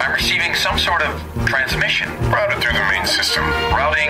I'm receiving some sort of transmission. Routed through the main system. Routing.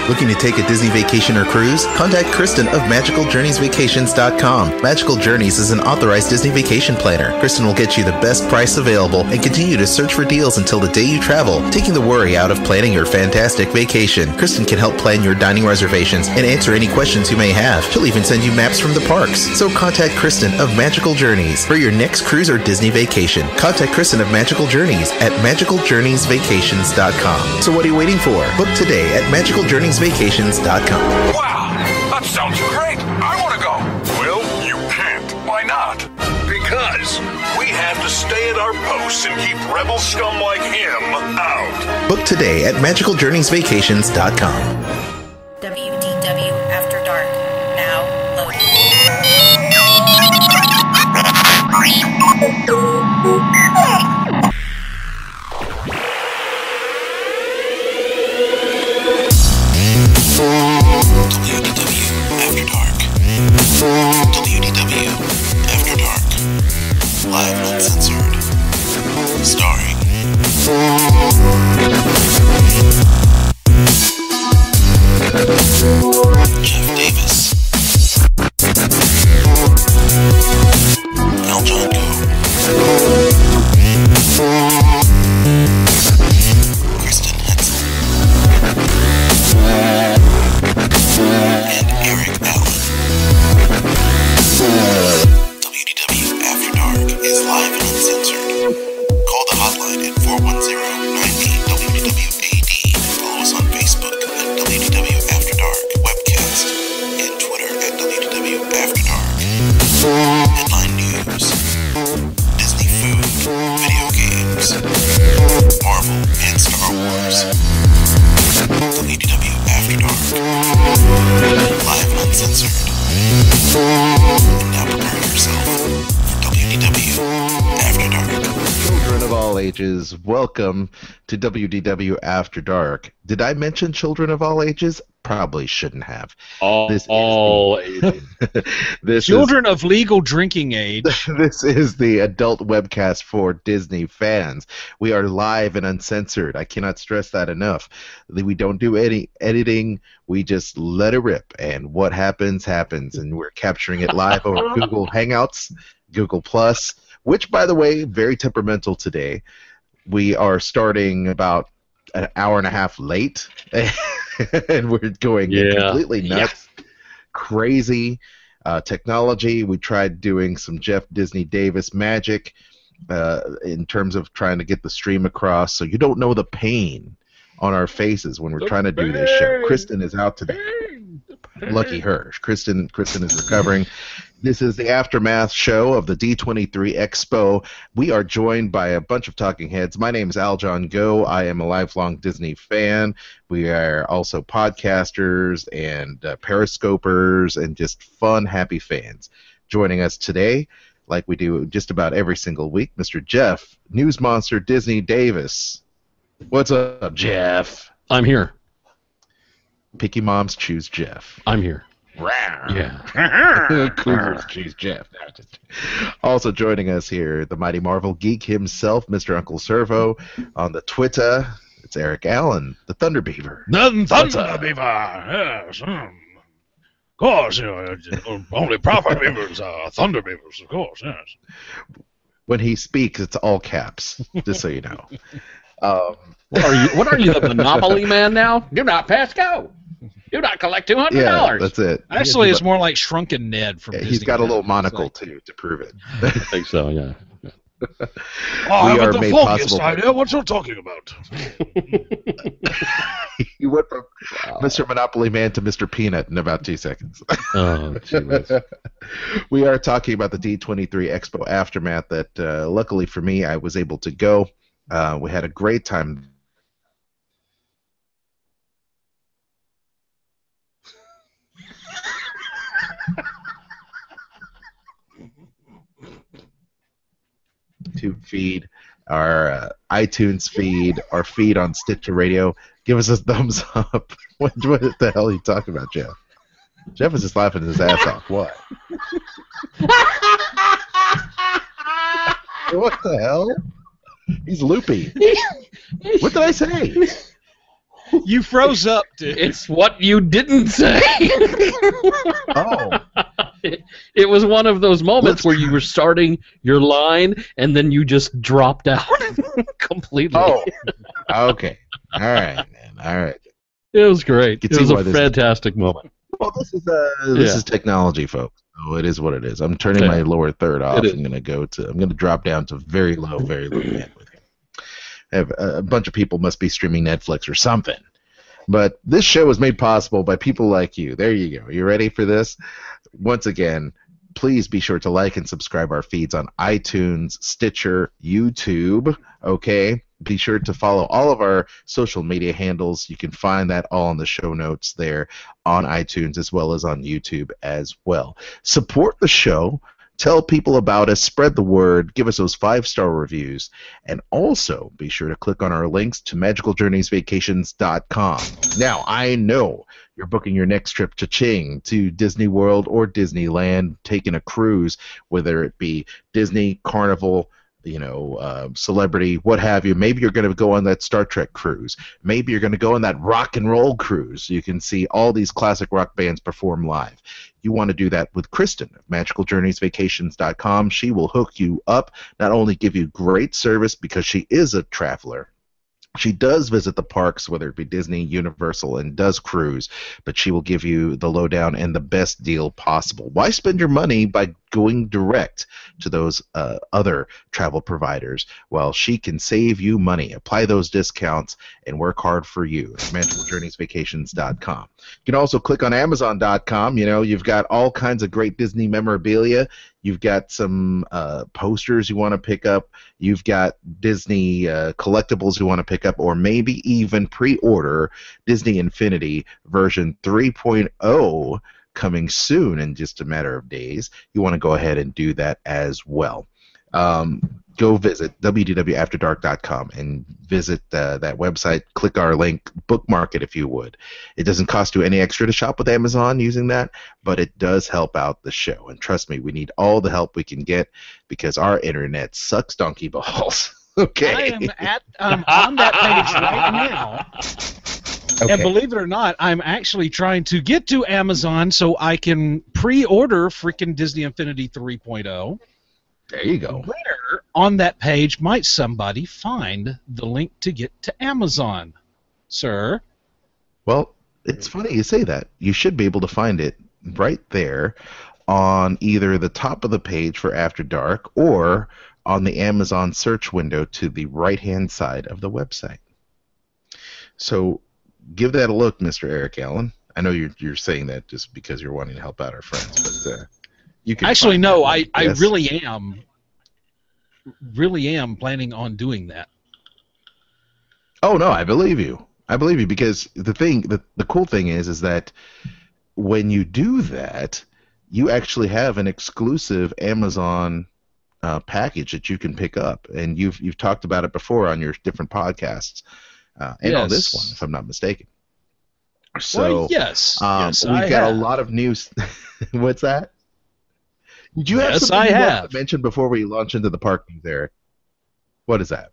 Looking to take a Disney vacation or cruise? Contact Kristen of MagicalJourneysVacations.com. Magical Journeys is an authorized Disney vacation planner. Kristen will get you the best price available and continue to search for deals until the day you travel, taking the worry out of planning your fantastic vacation. Kristen can help plan your dining reservations and answer any questions you may have. She'll even send you maps from the parks. So contact Kristen of Magical Journeys for your next cruise or Disney vacation. Contact Kristen of Magical Journeys at MagicalJourneysVacations.com. So what are you waiting for? Book today at MagicalJourneysVacations.com. Wow, that sounds great. I want to go. Well, you can't. Why not? Because we have to stay at our posts and keep rebel scum like him out. Book today at MagicalJourneysVacations.com. WDW After Dark. Now loading. WDW After Dark. WDW After Dark. Live and uncensored. Starring Jeff Davis, Al John Go, Kristen Hetzel, and Eric Allen. WDW After Dark is live and uncensored. Call the hotline at 410-98-WDW-AD. Follow us on Facebook at WDW After Dark Webcast and Twitter at WDW After Dark. Headline news, Disney food, video games, Marvel and Star Wars. WDW After Dark. Live and uncensored. And now prepare yourself for WDW After Dark. Children of all ages, welcome to WDW After Dark. Did I mention children of all ages? Probably shouldn't have. All ages. Children of legal drinking age. This is the adult webcast for Disney fans. We are live and uncensored. I cannot stress that enough. We don't do any editing. We just let it rip, and what happens, happens. And we're capturing it live over Google Hangouts, Google Plus, which, by the way, very temperamental today. We are starting about an hour and a half late, and we're going completely nuts, crazy technology. We tried doing some Jeff Disney Davis magic in terms of trying to get the stream across, so you don't know the pain on our faces when we're trying to do this show. Kristen is out today. Lucky her. Kristen is recovering. This is the aftermath show of the D23 Expo. We are joined by a bunch of talking heads. My name is Al John Go. I am a lifelong Disney fan. We are also podcasters and periscopers and just fun, happy fans. Joining us today, like we do just about every single week, Mr. Jeff, News Monster Disney Davis. What's up, Jeff? I'm here. Picky moms choose Jeff. I'm here. Yeah. Cougars choose Jeff. Also joining us here, the mighty Marvel geek himself, Mr. Uncle Servo. On the Twitter, it's Eric Allen, the Thunder Beaver. The Thunder Beaver, yes. Of course, only proper beavers are Thunder Beavers, of course, yes. When he speaks, it's all caps, just so you know. What are you, the Monopoly man now? Do not pass go. Do not collect $200. Yeah, that's it. Actually, it's more like Shrunken Ned from Disney. He's got a little monocle, too, to prove it. I think so, yeah. I haven't the foggiest idea what you're talking about. You went from Mr. Monopoly Man to Mr. Peanut in about 2 seconds. Oh, geez. We are talking about the D23 Expo aftermath that, luckily for me, I was able to go. We had a great time. YouTube feed, our iTunes feed, our feed on Stitcher Radio. Give us a thumbs up. What the hell are you talking about, Jeff? Jeff is just laughing his ass off. What? What the hell? He's loopy. What did I say? You froze up, dude. It's what you didn't say. Oh. It was one of those moments where you were starting your line and then you just dropped out completely. Oh. Okay. All right, man. All right. It was great. You It can was see a why this fantastic moment. Well, this is technology, folks. So it is what it is. I'm turning my lower third off. I'm gonna drop down to very low bandwidth. A bunch of people must be streaming Netflix or something. But this show is made possible by people like you. There you go. You ready for this? Once again, please be sure to like and subscribe our feeds on iTunes, Stitcher, YouTube. Okay? Be sure to follow all of our social media handles. You can find that all in the show notes there on iTunes as well as on YouTube as well. Support the show. Tell people about us, spread the word, give us those 5-star reviews, and also be sure to click on our links to magicaljourneysvacations.com. Now, I know you're booking your next trip to Ching, to Disney World or Disneyland, taking a cruise, whether it be Disney, Carnival, Celebrity, what have you. Maybe you're going to go on that Star Trek cruise. Maybe you're going to go on that rock and roll cruise. You can see all these classic rock bands perform live. You want to do that with Kristen of magicaljourneysvacations.com. She will hook you up, not only give you great service because she is a traveler. She does visit the parks, whether it be Disney, Universal, and does cruise, but she will give you the lowdown and the best deal possible. Why spend your money by going direct to those other travel providers? Well, she can save you money. Apply those discounts and work hard for you at magicaljourneysvacations.com. You can also click on Amazon.com. You've got all kinds of great Disney memorabilia. You've got some posters you want to pick up. You've got Disney collectibles you want to pick up, or maybe even pre-order Disney Infinity version 3.0 coming soon in just a matter of days. You want to go ahead and do that as well. Go visit WDWAfterDark.com and visit that website. Click our link, bookmark it if you would. It doesn't cost you any extra to shop with Amazon using that, but it does help out the show. And trust me, we need all the help we can get because our internet sucks donkey balls. Okay. I'm on that page right now. Okay. And believe it or not, I'm actually trying to get to Amazon so I can pre-order freaking Disney Infinity 3.0. There you go. Where on that page might somebody find the link to get to Amazon, sir? Well, it's funny you say that. You should be able to find it right there on either the top of the page for After Dark or on the Amazon search window to the right-hand side of the website. So give that a look, Mr. Eric Allen. I know you're saying that just because you're wanting to help out our friends, but you can actually no. I yes. really am planning on doing that. Oh no, I believe you. Because the cool thing is that when you do that, you actually have an exclusive Amazon package that you can pick up, and you've talked about it before on your different podcasts, and on this one, if I'm not mistaken. So yes, we've got a lot of news. What's that? Did you have Yes, something I you wanted have. to mention before we launch into the park news, Eric? What is that?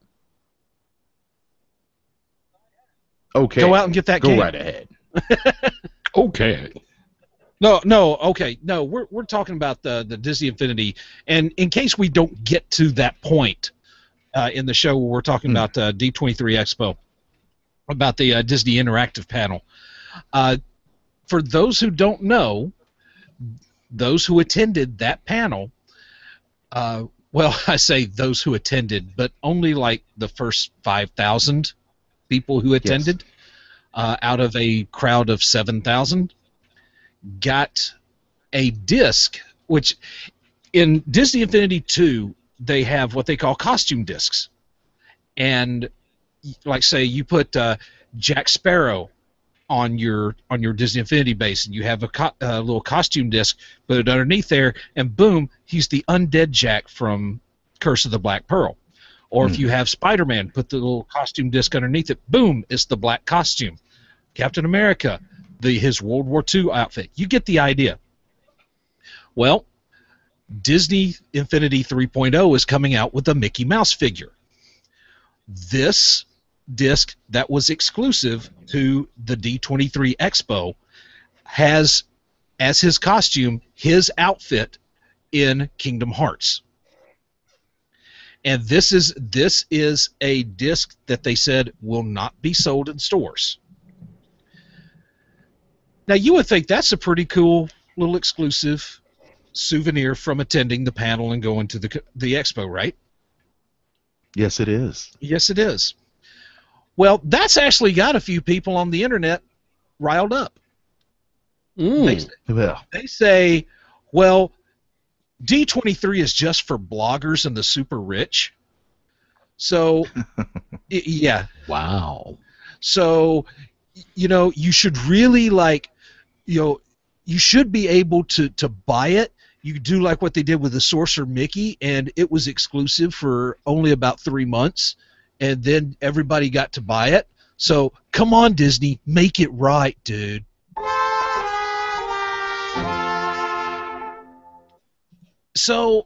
Okay. Go out and get that Go game. right ahead. Okay. No, okay. No, we're talking about the Disney Infinity, and in case we don't get to that point in the show where we're talking about D23 Expo, about the Disney Interactive panel. For those who don't know, those who attended that panel, well, I say those who attended, but only like the first 5,000 people who attended out of a crowd of 7,000 got a disc, which in Disney Infinity 2, they have what they call costume discs. And like say you put Jack Sparrow on your Disney Infinity base, and you have a little costume disc, put it underneath there, and boom, he's the undead Jack from Curse of the Black Pearl. Or if you have Spider-Man, put the little costume disc underneath it, boom, it's the black costume. Captain America, his World War II outfit. You get the idea. Well, Disney Infinity 3.0 is coming out with a Mickey Mouse figure. this disc that was exclusive to the D23 Expo has as his costume his outfit in Kingdom Hearts. And this is a disc that they said will not be sold in stores. Now you would think that's a pretty cool little exclusive souvenir from attending the panel and going to the expo, right? Yes, it is. Yes, it is. Well, that's actually got a few people on the internet riled up. They say, well, D23 is just for bloggers and the super rich. So, yeah. Wow. So, you should really you should be able to buy it. You do like what they did with the Sorcerer Mickey, and it was exclusive for only about 3 months, and then everybody got to buy it. So, come on, Disney, make it right, dude. So,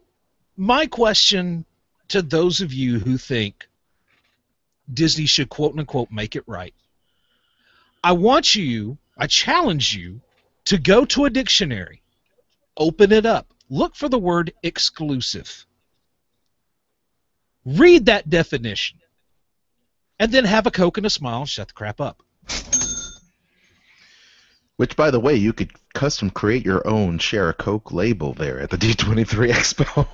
my question to those of you who think Disney should quote-unquote make it right, I challenge you to go to a dictionary, open it up, look for the word exclusive, read that definition, and then have a Coke and a smile and shut the crap up. Which, by the way, you could custom create your own Share a Coke label there at the D23 Expo.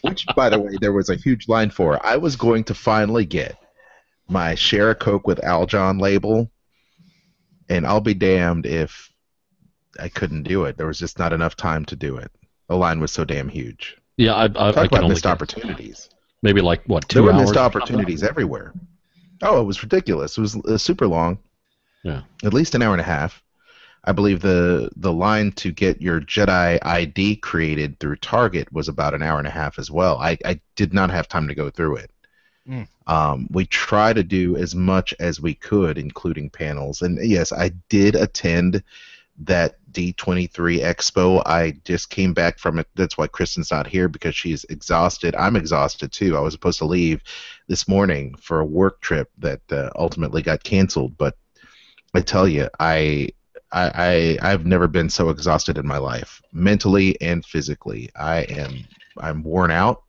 Which, by the way, there was a huge line for. I was going to finally get my Share a Coke with Aljon label, and I'll be damned if I couldn't do it. There was just not enough time to do it. The line was so damn huge. Yeah, I Talk can about only missed get opportunities. maybe like what, 2 There were hours? missed opportunities everywhere. Oh, it was ridiculous. It was super long. Yeah. At least an hour and a half. I believe the line to get your Jedi ID created through Target was about an hour and a half as well. I did not have time to go through it. We try to do as much as we could, including panels. And yes, I did attend that D23 Expo. I just came back from it. That's why Kristen's not here, because she's exhausted. I'm exhausted too. I was supposed to leave this morning for a work trip that ultimately got canceled. But I tell you, I've never been so exhausted in my life, mentally and physically. I'm worn out.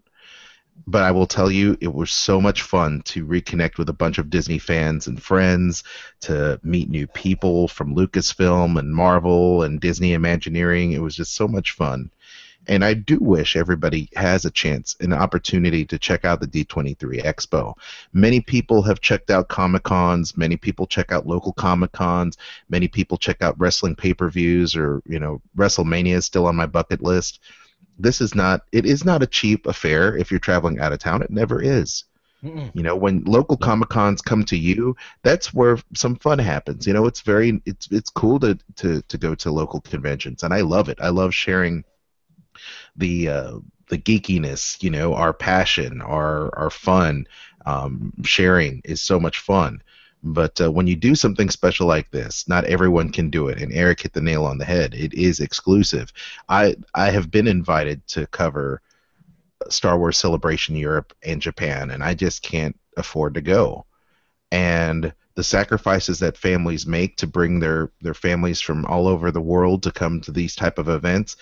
But I will tell you, it was so much fun to reconnect with a bunch of Disney fans and friends, to meet new people from Lucasfilm and Marvel and Disney Imagineering. It was just so much fun. And I do wish everybody has a chance, an opportunity to check out the D23 Expo. Many people have checked out Comic-Cons. Many people check out local Comic-Cons. Many people check out wrestling pay-per-views, or, WrestleMania is still on my bucket list. It is not a cheap affair if you're traveling out of town. It never is. When local Comic-Cons come to you, that's where some fun happens. It's cool to go to local conventions, and I love it. I love sharing the geekiness, our passion, our fun. Sharing is so much fun. But when you do something special like this, not everyone can do it. And Eric hit the nail on the head. It is exclusive. I have been invited to cover Star Wars Celebration Europe and Japan, and I just can't afford to go. And the sacrifices that families make to bring their families from all over the world to come to these type of events,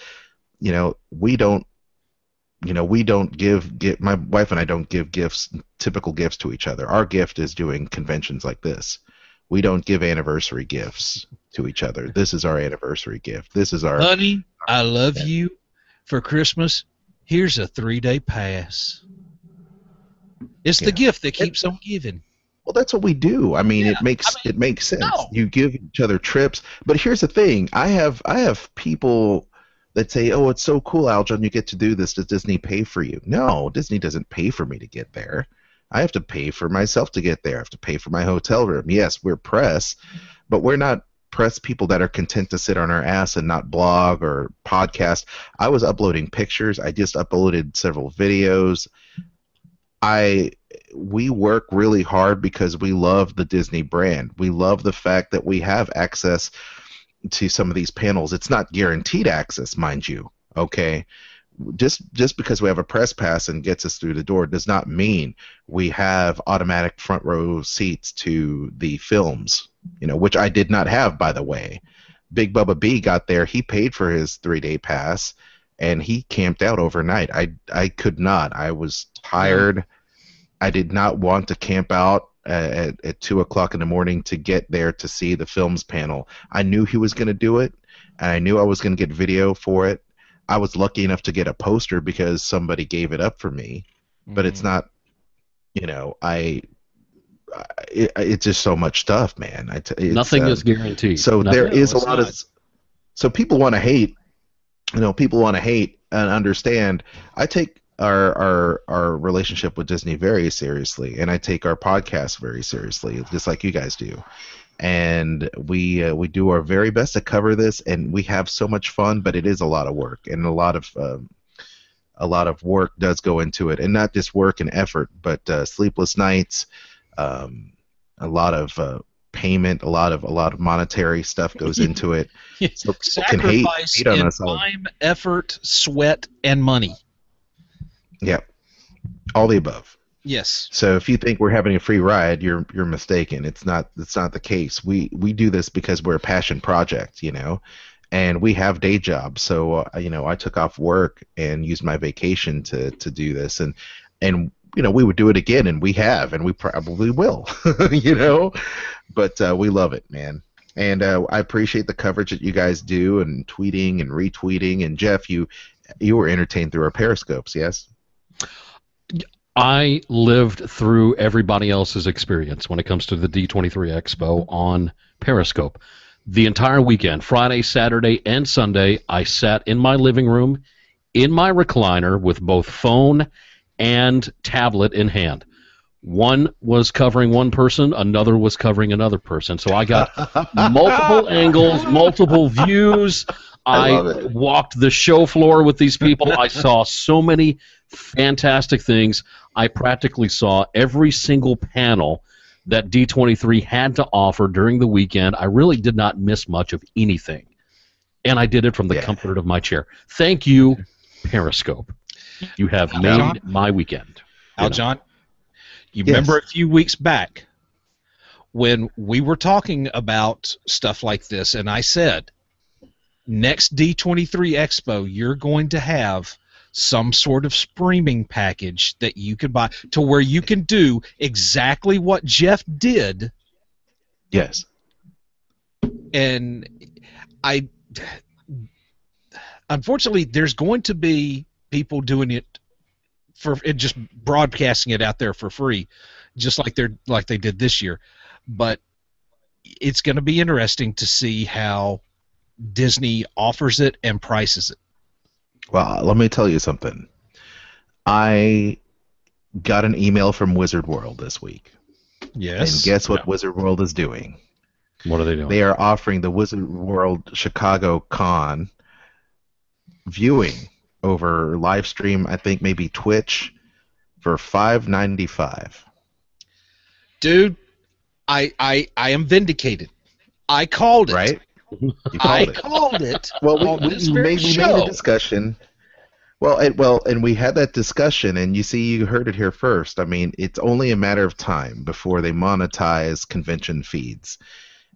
we don't give my wife and I don't give typical gifts to each other. Our gift is doing conventions like this. We don't give anniversary gifts to each other. This is our anniversary gift. This is our honey, I love you. For Christmas, here's a 3-day pass. It's the gift that keeps on giving. Well, that's what we do. I mean, it makes sense. No. You give each other trips. But here's the thing. I have people that say, "Oh, it's so cool, Aljon, you get to do this. Does Disney pay for you?" No, Disney doesn't pay for me to get there. I have to pay for myself to get there. I have to pay for my hotel room. Yes, we're press, but we're not press people that are content to sit on our ass and not blog or podcast. I was uploading pictures. I just uploaded several videos. We work really hard because we love the Disney brand. We love the fact that we have access to some of these panels. It's not guaranteed access, mind you. Okay, just because we have a press pass and gets us through the door does not mean we have automatic front row seats to the films, which I did not have, by the way. Big Bubba B got there. He paid for his 3-day pass, and he camped out overnight. I could not. I was tired. I did not want to camp out at 2 o'clock in the morning to get there to see the films panel. I knew he was going to do it, and I knew I was going to get video for it. I was lucky enough to get a poster because somebody gave it up for me, but it's not, it's just so much stuff, man. Nothing is guaranteed. So there is a lot of, so people want to hate, people want to hate and understand. I take our relationship with Disney very seriously, and I take our podcast very seriously, just like you guys do. And we do our very best to cover this, and we have so much fun, but it is a lot of work, and a lot of work does go into it, and not just work and effort, but sleepless nights, a lot of payment, a lot of monetary stuff goes into it. So people can hate on us all. Time, effort, sweat, and money. Yeah, all the above. Yes. So if you think we're having a free ride, you're mistaken. It's not the case. We do this because we're a passion project, and we have day jobs. So I took off work and used my vacation to do this, and we would do it again, and we have, and we probably will, But we love it, man. And I appreciate the coverage that you guys do, and tweeting and retweeting. And Jeff, you were entertained through our periscopes, yes? I lived through everybody else's experience when it comes to the D23 Expo on Periscope. The entire weekend, Friday, Saturday, and Sunday, I sat in my living room, in my recliner, with both phone and tablet in hand. One was covering one person, another was covering another person. So I got multiple angles, multiple views. I walked the show floor with these people. I saw so many fantastic things. I practically saw every single panel that D23 had to offer during the weekend. I really did not miss much of anything. And I did it from the comfort of my chair. Thank you, Periscope. You have made my weekend. John, you remember a few weeks back when we were talking about stuff like this, and I said, next D23 Expo, you're going to have some sort of streaming package that you can buy to where you can do exactly what Jeff did. Yes. And unfortunately, there's going to be people doing it just broadcasting it out there for free, just like they did this year. But it's going to be interesting to see how Disney offers it and prices it. Well, let me tell you something. I got an email from Wizard World this week. Yes. And guess what Wizard World is doing? What are they doing? They are offering the Wizard World Chicago Con viewing over live stream, I think maybe Twitch, for $5.95. Dude, I am vindicated. I called it. Right? I called it. Well, we made a discussion. And we had that discussion, and you heard it here first. I mean, it's only a matter of time before they monetize convention feeds,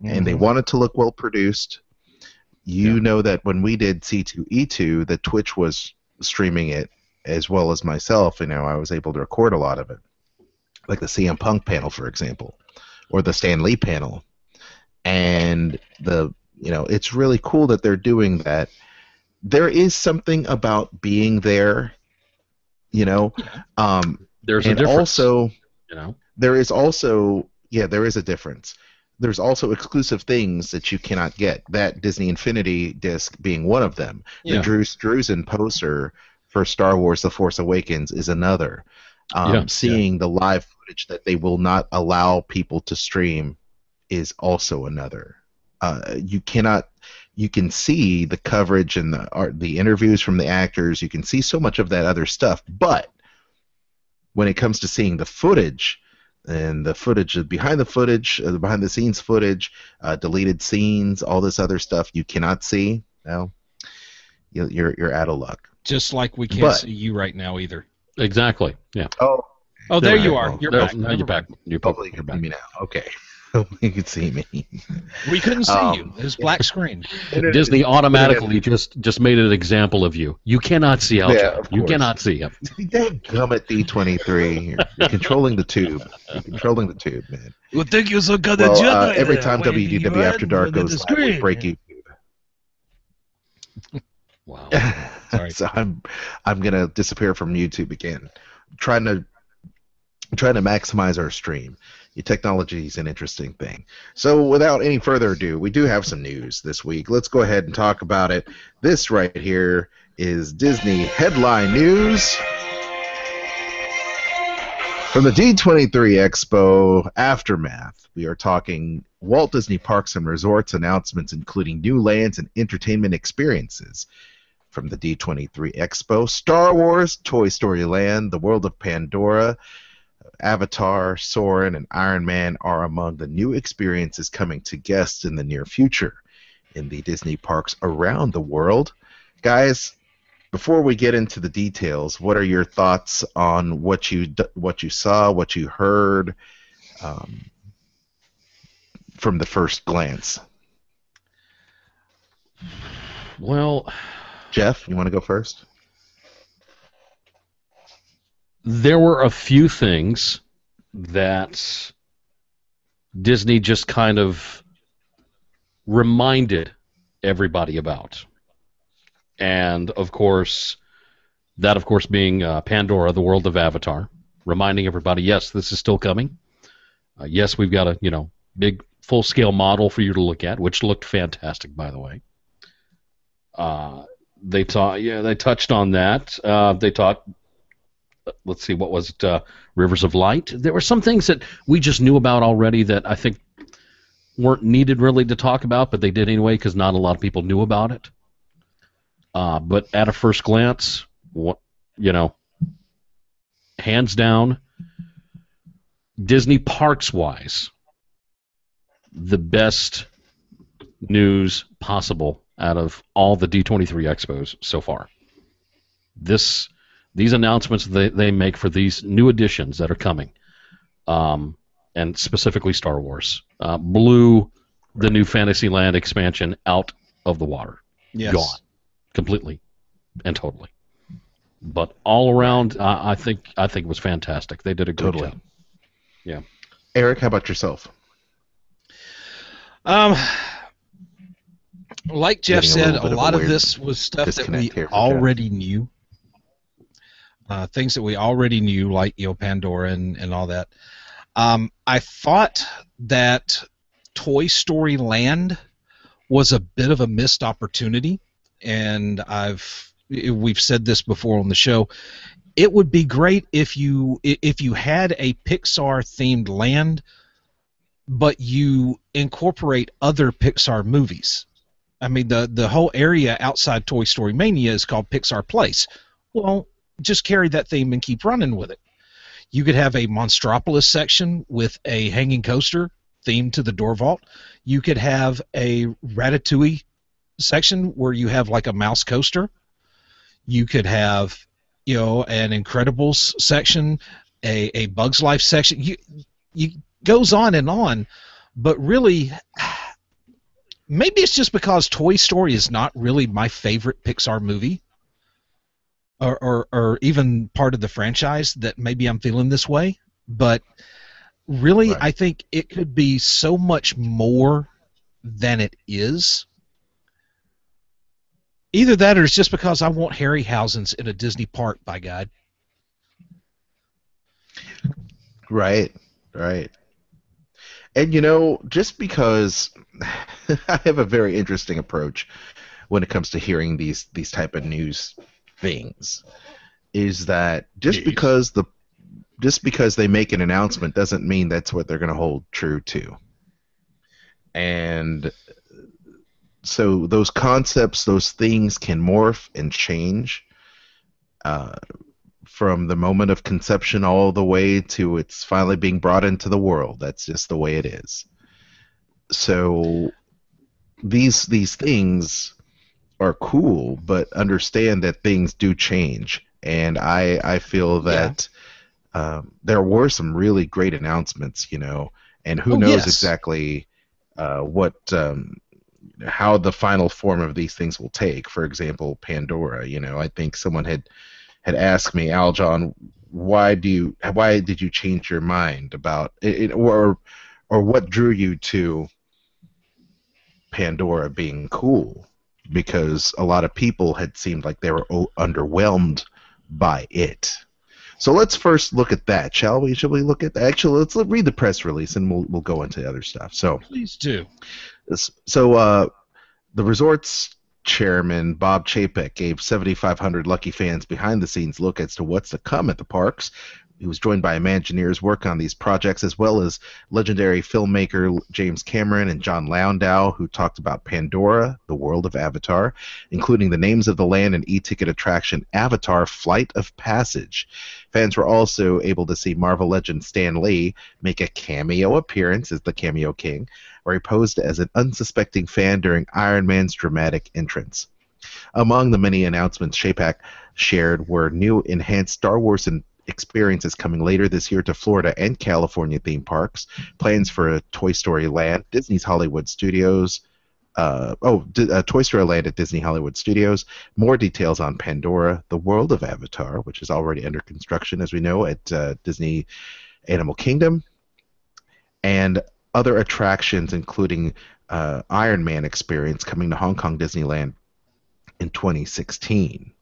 and they want it to look well produced. You know that when we did C2E2, that Twitch was streaming it as well as myself. I was able to record a lot of it, like the CM Punk panel, for example, or the Stan Lee panel, and it's really cool that they're doing that. There is something about being there, There's a difference. Also, there is also, there is a difference. There's also exclusive things that you cannot get. That Disney Infinity disc being one of them. Yeah. The Drew Struzan poster for Star Wars: The Force Awakens is another. Seeing the live footage that they will not allow people to stream is also another. You can see the coverage and the interviews from the actors. You can see so much of that other stuff. But when it comes to seeing the footage and the footage behind the scenes footage, deleted scenes, all this other stuff you cannot see, you're out of luck. Just like we can't But- see you right now either. Exactly. Yeah. Oh, Oh, there you well, are. You're There- back. Now you're back. You're hopefully you you're can see back. me now. Okay. You can see me. We couldn't see you. Um, It was black screen. Disney automatically just made an example of you. You cannot see Aljo. Yeah, of You course. cannot see him. Dadgummit, D23. You're controlling the tube. You're controlling the tube, man. You think you're so good Well, every time WDW After Dark goes live, we break YouTube. Wow. Sorry. So I'm gonna disappear from YouTube again. Trying to maximize our stream. Your technology is an interesting thing. So without any further ado, we do have some news this week. Let's go ahead and talk about it. This right here is Disney headline news. From the D23 Expo Aftermath, we are talking Walt Disney Parks and Resorts announcements including new lands and entertainment experiences. From the D23 Expo, Star Wars, Toy Story Land, The World of Pandora, Avatar, Soarin', and Iron Man are among the new experiences coming to guests in the near future in the Disney parks around the world. Guys, before we get into the details, what are your thoughts on what you saw, what you heard from the first glance? Well, Jeff, you want to go first? there were a few things that Disney just kind of reminded everybody about. And, of course, being Pandora, the world of Avatar, reminding everybody, yes, this is still coming. Yes, we've got a, big full-scale model for you to look at, which looked fantastic, by the way. They touched on that. They talked, let's see, what was it, Rivers of Light? There were some things that we just knew about already that I think weren't needed really to talk about, but they did anyway because not a lot of people knew about it. But at a first glance, hands down, Disney parks-wise, the best news possible out of all the D23 Expos so far. These announcements they make for these new additions that are coming, and specifically Star Wars, blew the new Fantasyland expansion out of the water. Yes. Gone. Completely and totally. But all around, I think it was fantastic. They did a good job. Yeah. Eric, how about yourself? Like Jeff Getting a said, little a bit of lot a of weird this was stuff that we disconnect here for already knew. Things that we already knew, like Pandora and all that. I thought that Toy Story Land was a bit of a missed opportunity, and we've said this before on the show. It would be great if you had a Pixar themed land, but you incorporate other Pixar movies. I mean, the whole area outside Toy Story Mania is called Pixar Place. Well, just carry that theme and keep running with it. You could have a Monstropolis section with a hanging coaster themed to the door vault. You could have a Ratatouille section where you have like a mouse coaster. You could have, an Incredibles section, a Bugs Life section. You goes on, but really, maybe it's just because Toy Story is not really my favorite Pixar movie, or even part of the franchise, that maybe I'm feeling this way. But really, Right. I think it could be so much more than it is. Either that, or it's just because I want Harryhausen's in a Disney park, by God. Right. And just because I have a very interesting approach when it comes to hearing these type of news things, is that just because they make an announcement doesn't mean that's what they're going to hold true to. And so those concepts, those things can morph and change from the moment of conception all the way to it's finally being brought into the world. That's just the way it is. So these things are cool, but understand that things do change. And I feel that there were some really great announcements, and who knows exactly what how the final form of these things will take. For example, Pandora. I think someone had asked me, Aljon, why did you change your mind about it, or what drew you to Pandora being cool? Because a lot of people had seemed like they were underwhelmed by it. So let's first look at that, shall we? Shall we look at that? Actually, let's read the press release, and we'll go into other stuff. So please do. So the resort's chairman, Bob Chapek, gave 7,500 lucky fans behind-the-scenes look as to what's to come at the parks. He was joined by Imagineers working on these projects, as well as legendary filmmaker James Cameron and John Landau, who talked about Pandora, the world of Avatar, including the names of the land and e-ticket attraction Avatar Flight of Passage. Fans were also able to see Marvel legend Stan Lee make a cameo appearance as the Cameo King, where he posed as an unsuspecting fan during Iron Man's dramatic entrance. Among the many announcements Chapek shared were new enhanced Star Wars experiences coming later this year to Florida and California theme parks, plans for a Toy Story Land, Disney's Hollywood Studios, Toy Story Land at Disney Hollywood Studios, more details on Pandora, the world of Avatar, which is already under construction, as we know, at Disney Animal Kingdom, and other attractions, including Iron Man experience coming to Hong Kong Disneyland in 2016.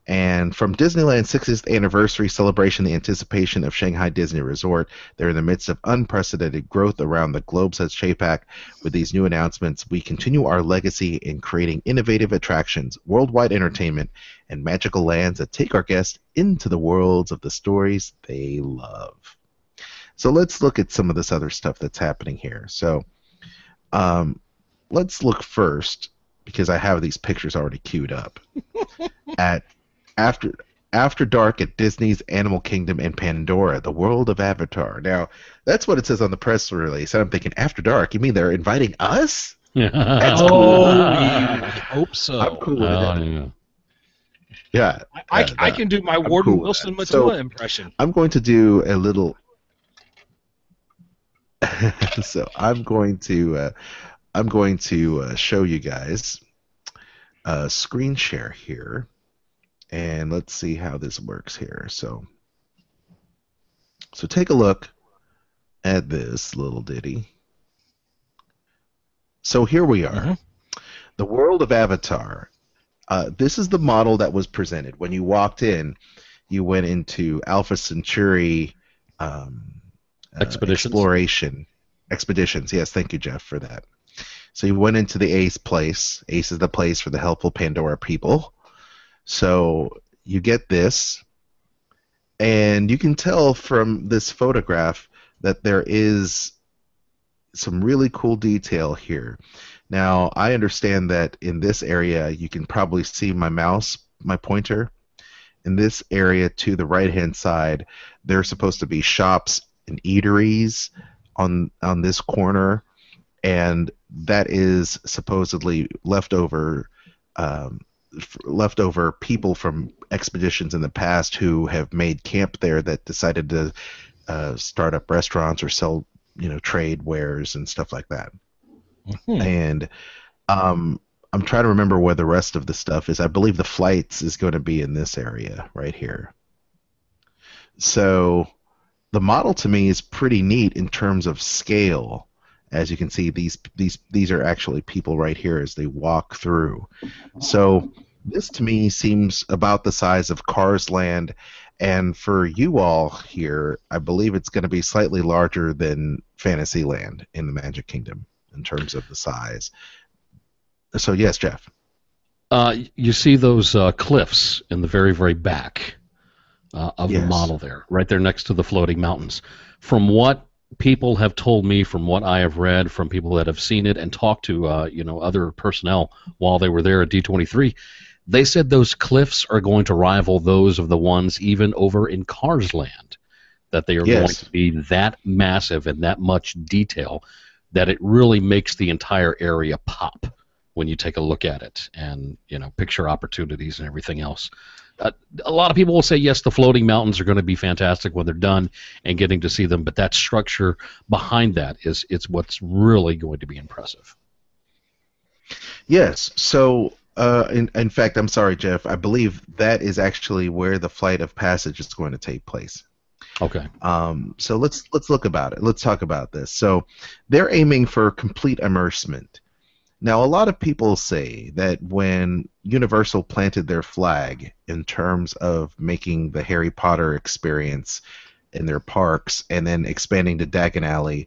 And from Disneyland's 60th anniversary celebration, the anticipation of Shanghai Disney Resort, they're in the midst of unprecedented growth around the globe, says Chapek. With these new announcements, we continue our legacy in creating innovative attractions, worldwide entertainment, and magical lands that take our guests into the worlds of the stories they love. So let's look at some of this other stuff that's happening here. So let's look first, because I have these pictures already queued up, at After Dark at Disney's Animal Kingdom and Pandora, the world of Avatar. Now, that's what it says on the press release. And I'm thinking, After Dark? You mean they're inviting us? That's cool. I hope so. I'm cool with that. Yeah. I can do my Warden Wilson Matula impression. I'm going to do a little... So I'm going to show you guys a screen share here. And let's see how this works here. So take a look at this little ditty. So here we are. Mm-hmm. The world of Avatar. This is the model that was presented. When you walked in, you went into Alpha Centauri Expeditions. Yes, thank you, Jeff, for that. So you went into the Ace place. Ace is the place for the helpful Pandora people. So you get this, and you can tell from this photograph that there is some really cool detail here. Now, I understand that in this area, you can probably see my mouse, my pointer. In this area to the right-hand side, there are supposed to be shops and eateries on this corner, and that is supposedly leftover people from expeditions in the past who have made camp there that decided to start up restaurants or sell, trade wares and stuff like that. Mm-hmm. And I'm trying to remember where the rest of the stuff is. I believe the flights is going to be in this area right here. So the model to me is pretty neat in terms of scale. As you can see, these are actually people right here as they walk through. So this to me seems about the size of Cars Land, and for you all here, I believe it's going to be slightly larger than Fantasyland in the Magic Kingdom in terms of the size. So yes, Jeff. You see those cliffs in the very, very back of the model there, right there next to the floating mountains. From what people have told me, from what I have read, from people that have seen it and talked to other personnel while they were there at D23, they said those cliffs are going to rival those of the ones even over in Cars Land, that they are going to be that massive and that much detail that it really makes the entire area pop when you take a look at it, and picture opportunities and everything else. A lot of people will say yes, the floating mountains are going to be fantastic when they're done and getting to see them, but that structure behind that it's what's really going to be impressive. Yes. So, in fact, I'm sorry, Jeff. I believe that is actually where the Flight of Passage is going to take place. Okay. So let's look about it. Let's talk about this. So, they're aiming for complete immersement. Now, a lot of people say that when Universal planted their flag in terms of making the Harry Potter experience in their parks and then expanding to Diagon Alley,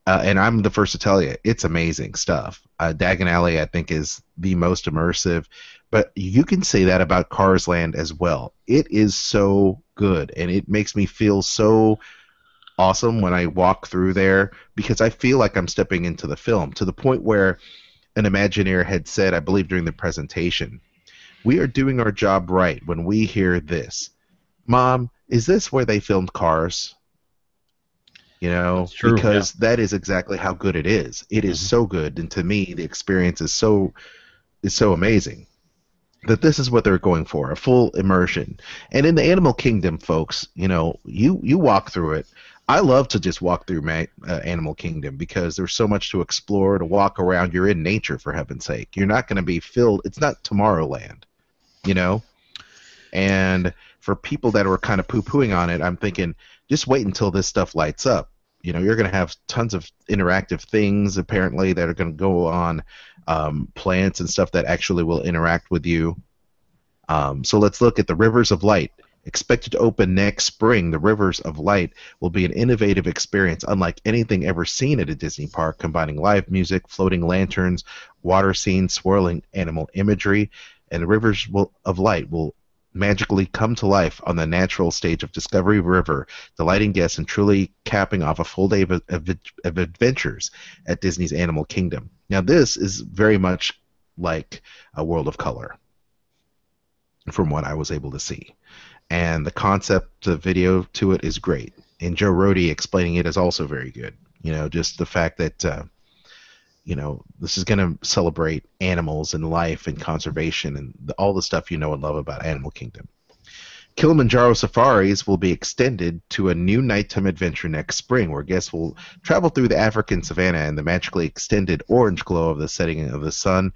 and I'm the first to tell you, it's amazing stuff. Diagon Alley, I think, is the most immersive, but you can say that about Cars Land as well. It is so good, and it makes me feel so awesome when I walk through there because I feel like I'm stepping into the film, to the point where an Imagineer had said, I believe during the presentation, we are doing our job right when we hear this. Mom, is this where they filmed Cars? True, because that is exactly how good it is. It is so good, and to me, the experience is so amazing that this is what they're going for, a full immersion. And in the Animal Kingdom, folks, you walk through it. I love to just walk through Animal Kingdom because there's so much to explore, to walk around. You're in nature, for heaven's sake. You're not going to be filled. It's not Tomorrowland, And for people that were kind of poo-pooing on it, I'm thinking, just wait until this stuff lights up. You're going to have tons of interactive things, apparently, that are going to go on, plants and stuff that actually will interact with you. So let's look at the Rivers of Light. Expected to open next spring, the Rivers of Light will be an innovative experience unlike anything ever seen at a Disney park, combining live music, floating lanterns, water scenes, swirling animal imagery, and the Rivers of Light will magically come to life on the natural stage of Discovery River, delighting guests and truly capping off a full day of adventures at Disney's Animal Kingdom. Now, this is very much like a World of Color, from what I was able to see. And the concept, the video to it is great. And Joe Rohde explaining it is also very good. Just the fact that, this is going to celebrate animals and life and conservation and all the stuff and love about Animal Kingdom. Kilimanjaro Safaris will be extended to a new nighttime adventure next spring, where guests will travel through the African savanna in the magically extended orange glow of the setting of the sun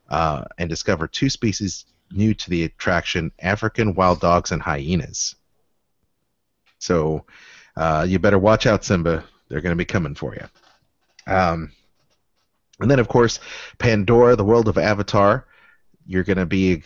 and discover two species new to the attraction, African wild dogs and hyenas. So you better watch out, Simba. They're going to be coming for you. And then, of course, Pandora, the world of Avatar. You're going to be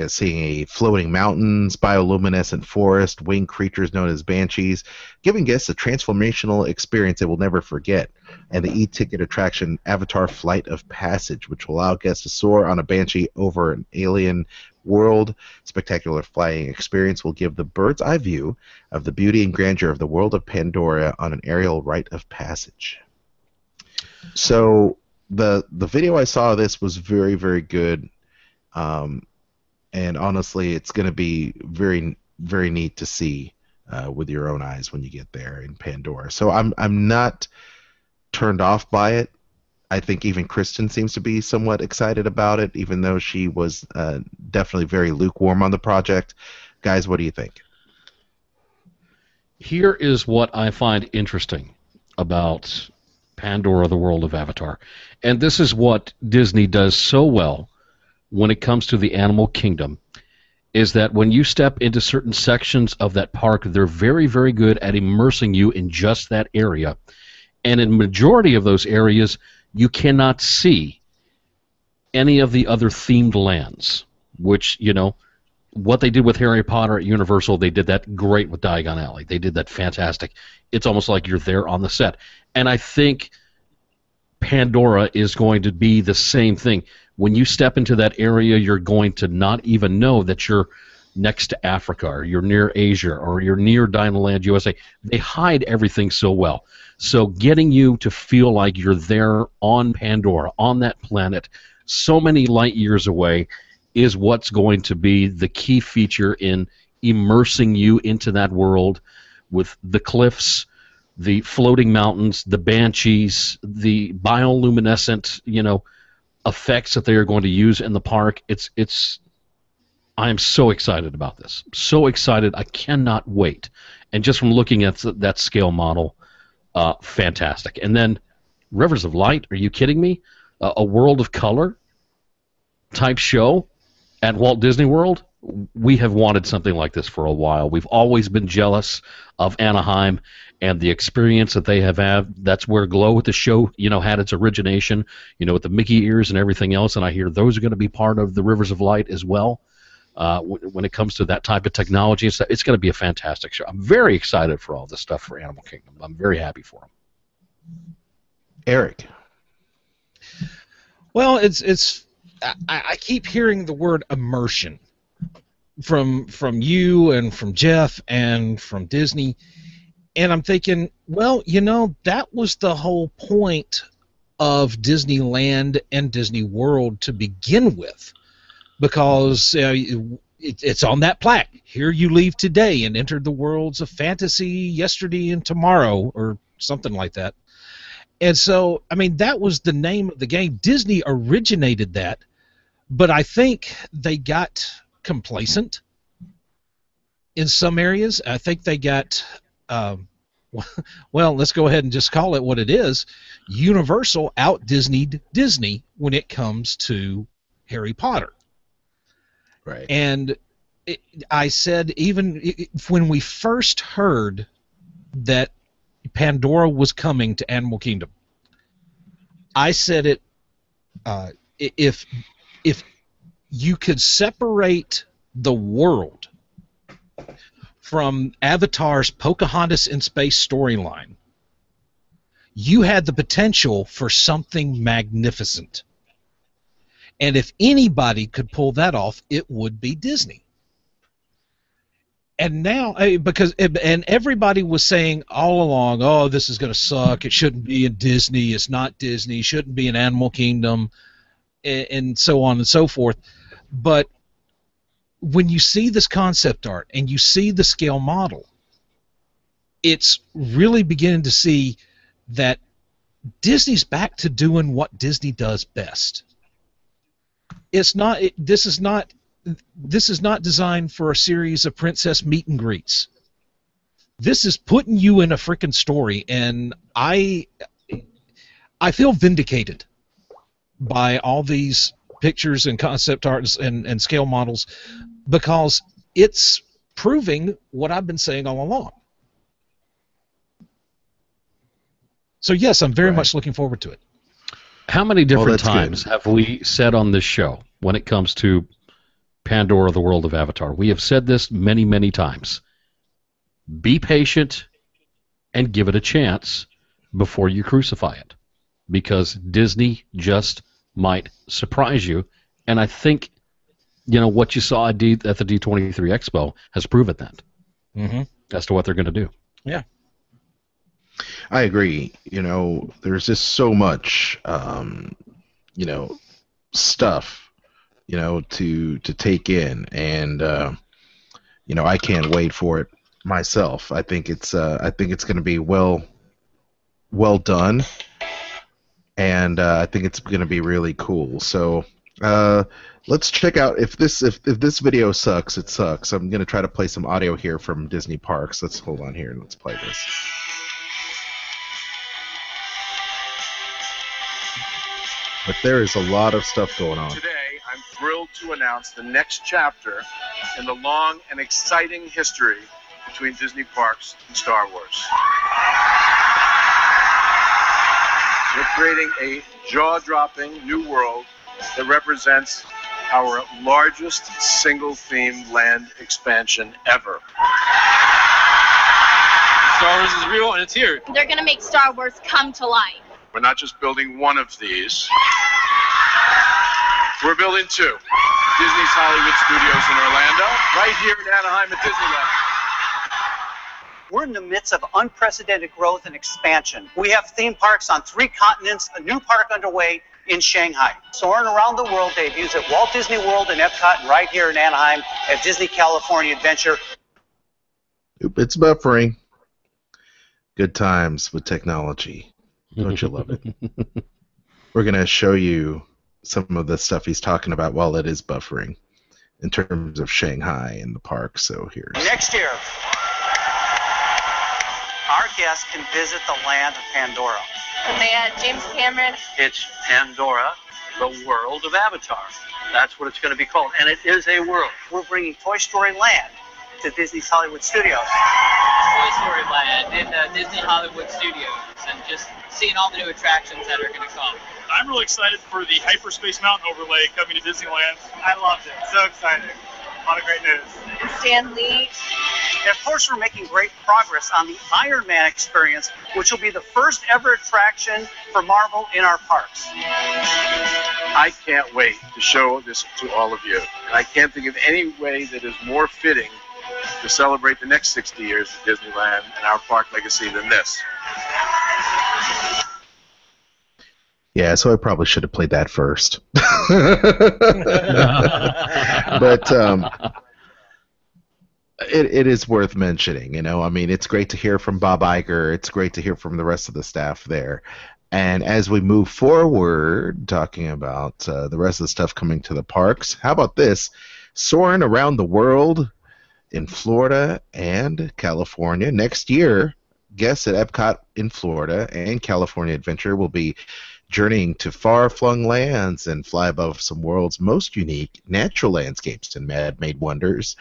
seeing a floating mountains, bioluminescent forest, winged creatures known as banshees, giving guests a transformational experience they will never forget. And the e-ticket attraction Avatar Flight of Passage, which will allow guests to soar on a banshee over an alien world. Spectacular flying experience will give the bird's eye view of the beauty and grandeur of the world of Pandora on an aerial rite of passage. So the video I saw of this was very, very good, and honestly, it's going to be very, very neat to see with your own eyes when you get there in Pandora. So I'm not turned off by it. I think even Kristen seems to be somewhat excited about it, even though she was definitely very lukewarm on the project. Guys, what do you think? Here is what I find interesting about Pandora, the world of Avatar. And this is what Disney does so well when it comes to the Animal Kingdom, is that when you step into certain sections of that park, they're very, very good at immersing you in just that area. And in majority of those areas, you cannot see any of the other themed lands, which, what they did with Harry Potter at Universal, they did that great with Diagon Alley. They did that fantastic. It's almost like you're there on the set. And I think Pandora is going to be the same thing. When you step into that area, you're going to not even know that you're next to Africa, or you're near Asia, or you're near Dinoland USA. They hide everything so well. So getting you to feel like you're there on Pandora, on that planet, so many light years away, is what's going to be the key feature in immersing you into that world, with the cliffs, the floating mountains, the banshees, the bioluminescent, effects that they are going to use in the park. I am so excited about this. So excited. I cannot wait. And just from looking at that scale model, fantastic. And then Rivers of Light, are you kidding me? A World of Color type show at Walt Disney World? We have wanted something like this for a while. We've always been jealous of Anaheim and the experience that they have had. That's where Glow with the show, had its origination, with the Mickey ears and everything else. And I hear those are going to be part of the Rivers of Light as well. When it comes to that type of technology, it's going to be a fantastic show. I'm very excited for all this stuff for Animal Kingdom. I'm very happy for them. Eric. Well, I keep hearing the word immersion from you and from Jeff and from Disney, and I'm thinking, well, that was the whole point of Disneyland and Disney World to begin with, because it's on that plaque. Here you leave today and enter the worlds of fantasy yesterday and tomorrow, or something like that. And so, that was the name of the game. Disney originated that, but I think they got complacent in some areas. I think they got, well, let's go ahead and just call it what it is. Universal out-Disneyed Disney when it comes to Harry Potter. Right. And I said, even when we first heard that Pandora was coming to Animal Kingdom, I said it, if you could separate the world from Avatar's Pocahontas in Space storyline, you had the potential for something magnificent. And if anybody could pull that off, it would be Disney. And now, and everybody was saying all along, oh, this is going to suck. It shouldn't be in Disney. It's not Disney. It shouldn't be in Animal Kingdom, and so on and so forth. But when you see this concept art and you see the scale model, it's really beginning to see that Disney's back to doing what Disney does best. This is not designed for a series of princess meet and greets. This is putting you in a freaking story, and I feel vindicated by all these pictures and concept art and scale models, because it's proving what I've been saying all along. So yes, I'm very much looking forward to it. How many different times have we said on this show when it comes to Pandora, the World of Avatar? We have said this many, many times. Be patient and give it a chance before you crucify it, because Disney just might surprise you. And I think, what you saw at the D23 Expo has proven that as to what they're going to do. Yeah. I agree. There's just so much, stuff, to take in, and I can't wait for it myself. I think it's going to be well done, and I think it's going to be really cool. So let's check out if this video sucks, it sucks. I'm going to try to play some audio here from Disney Parks. Let's hold on here and let's play this. But there is a lot of stuff going on. Today, I'm thrilled to announce the next chapter in the long and exciting history between Disney Parks and Star Wars. We're creating a jaw-dropping new world that represents our largest single-themed land expansion ever. Star Wars is real and it's here. They're going to make Star Wars come to life. We're not just building one of these. We're building two. Disney's Hollywood Studios in Orlando, right here in Anaheim at Disneyland. We're in the midst of unprecedented growth and expansion. We have theme parks on 3 continents, a new park underway in Shanghai. Soaring around the world debuts at Walt Disney World and Epcot, and right here in Anaheim at Disney California Adventure. It's buffering. Good times with technology. Don't you love it? We're going to show you some of the stuff he's talking about while it is buffering in terms of Shanghai and the park. So here's... Next year, our guests can visit the land of Pandora. And they had James Cameron. It's Pandora, the world of Avatar. That's what it's going to be called, and it is a world. We're bringing Toy Story Land to Disney's Hollywood Studios. Toy Story Land in Disney Hollywood Studios, and just seeing all the new attractions that are going to come. I'm really excited for the Hyperspace Mountain overlay coming to Disneyland. I loved it. So exciting. A lot of great news. Stan Lee. And of course, we're making great progress on the Iron Man experience, which will be the first ever attraction for Marvel in our parks. I can't wait to show this to all of you. And I can't think of any way that is more fitting to celebrate the next 60 years of Disneyland and our park legacy than this. Yeah, so I probably should have played that first. But it is worth mentioning, you know. I mean, it's great to hear from Bob Iger. It's great to hear from the rest of the staff there. And as we move forward, talking about the rest of the stuff coming to the parks, how about this? Soaring around the world in Florida and California. Next year, guests at Epcot in Florida and California Adventure will be journeying to far-flung lands and fly above some world's most unique natural landscapes and man-made wonders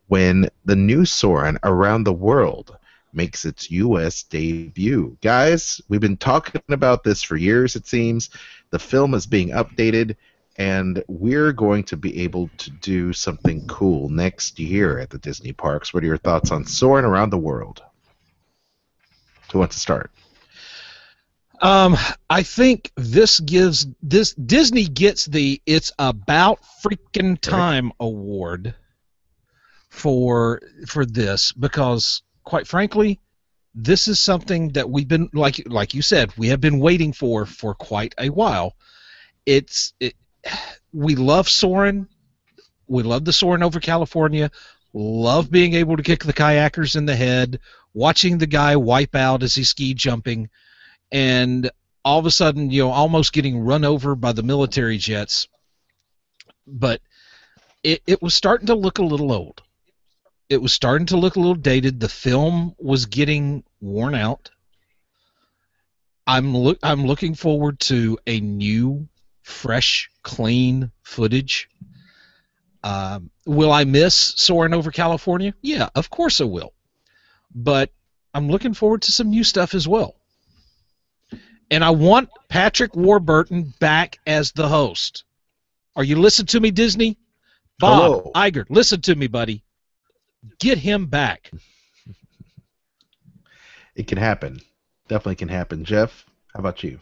when the new Soarin' Around the World makes its U.S. debut. Guys, we've been talking about this for years, it seems. The film is being updated, and we're going to be able to do something cool next year at the Disney parks. What are your thoughts on Soarin' Around the World? Who wants to start? I think Disney gets the It's About Freaking Time award for this, because quite frankly, this is something that we've been, like you said, we have been waiting for quite a while. We love soaring. We love the soaring over California. Love being able to kick the kayakers in the head, watching the guy wipe out as he's ski jumping, and all of a sudden, you know, almost getting run over by the military jets. But it was starting to look a little old. It was starting to look a little dated. The film was getting worn out. I'm looking forward to a new, fresh, clean footage. Will I miss soaring over California? Yeah, of course I will. But I'm looking forward to some new stuff as well. And I want Patrick Warburton back as the host. Are you listening to me, Disney? Bob Hello. Iger, listen to me, buddy. Get him back. It can happen. Definitely can happen. Jeff, how about you?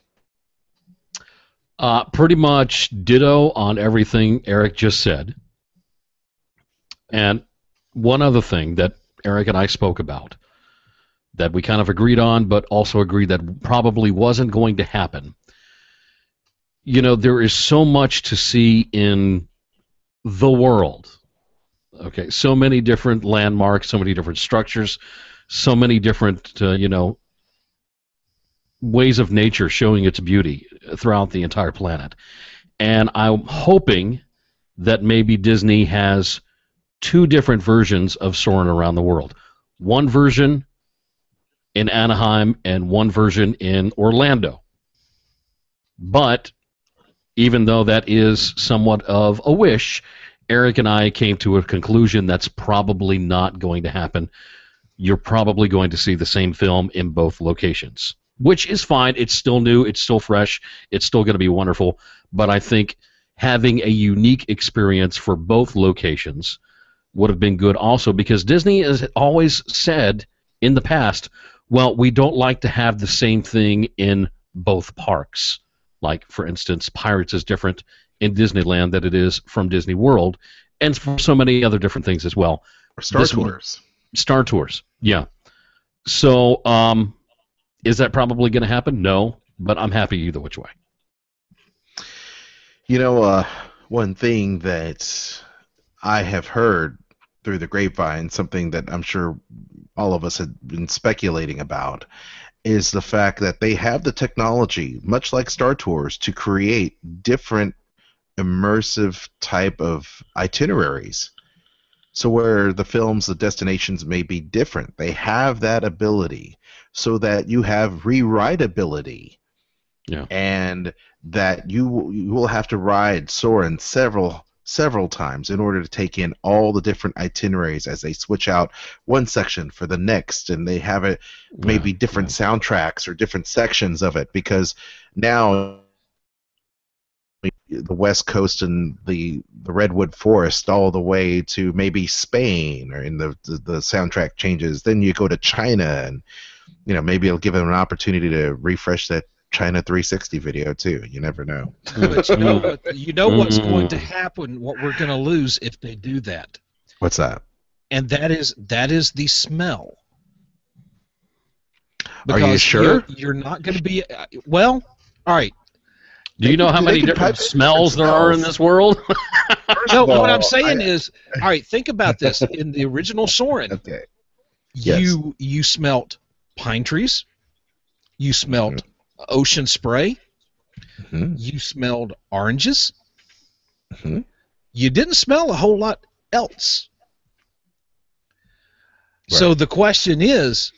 Pretty much ditto on everything Eric just said. And one other thing that Eric and I spoke about that we kind of agreed on, but also agreed that probably wasn't going to happen. You know, there is so much to see in the world. Okay, so many different landmarks, so many different structures, so many different, ways of nature showing its beauty throughout the entire planet. And I'm hoping that maybe Disney has two different versions of Soarin' Around the World. One version in Anaheim and one version in Orlando. But even though that is somewhat of a wish, Eric and I came to a conclusion that's probably not going to happen. You're probably going to see the same film in both locations, which is fine. It's still new. It's still fresh. It's still going to be wonderful. But I think having a unique experience for both locations would have been good also, because Disney has always said in the past, well, we don't like to have the same thing in both parks. Like, for instance, Pirates is different in Disneyland than it is from Disney World, and for so many other different things as well. Star Tours. Star Tours, yeah. So, is that probably going to happen? No, but I'm happy either which way. You know, one thing that I have heard through the grapevine, something that I'm sure all of us had been speculating about, is the fact that they have the technology, much like Star Tours, to create different immersive type of itineraries. So where the films, the destinations may be different, they have that ability so that you have rewritability. Yeah. And that you will have to ride Soarin' several times in order to take in all the different itineraries as they switch out one section for the next, and they have it maybe different soundtracks or different sections of it, because now the West Coast and the Redwood Forest all the way to maybe Spain, or in the soundtrack changes. Then you go to China, and maybe it'll give them an opportunity to refresh that China 360 video too. You never know. But you know what's going to happen, what we're going to lose if they do that. What's that? And that is the smell. Because are you sure? You're not going to be well. All right. Do you know how many different smells there are in this world? No, what I'm saying is, all right, think about this. In the original Soarin', okay. you smelt pine trees, you smelt ocean spray, you smelled oranges, you didn't smell a whole lot else. Right. So the question is,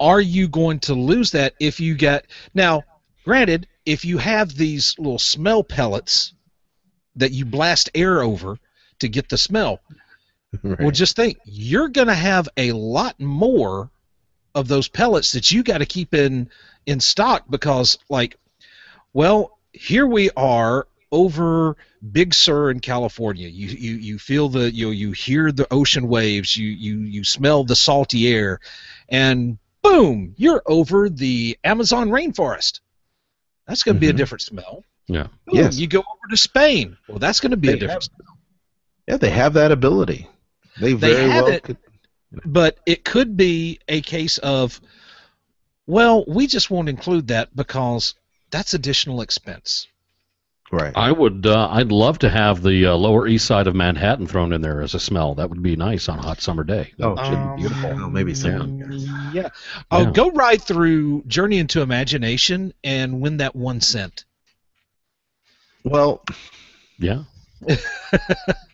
are you going to lose that if you get... Now, granted, if you have these little smell pellets that you blast air over to get the smell, well, just think, you're going to have a lot more of those pellets that you got to keep in stock, because, like, well, here we are over Big Sur in California. You feel you hear the ocean waves, you smell the salty air, and boom, you're over the Amazon rainforest. That's going to be a different smell. Yeah. Boom, yes. You go over to Spain. Well, that's going to be a different smell. Yeah, they have that ability. They very have well it, could. But it could be a case of, well, we just won't include that because that's additional expense. Right. I'd love to have the Lower East Side of Manhattan thrown in there as a smell. That would be nice on a hot summer day. That should be beautiful. Oh, maybe so. Yeah. Oh, go right through Journey into Imagination and win that 1 cent. Well, yeah.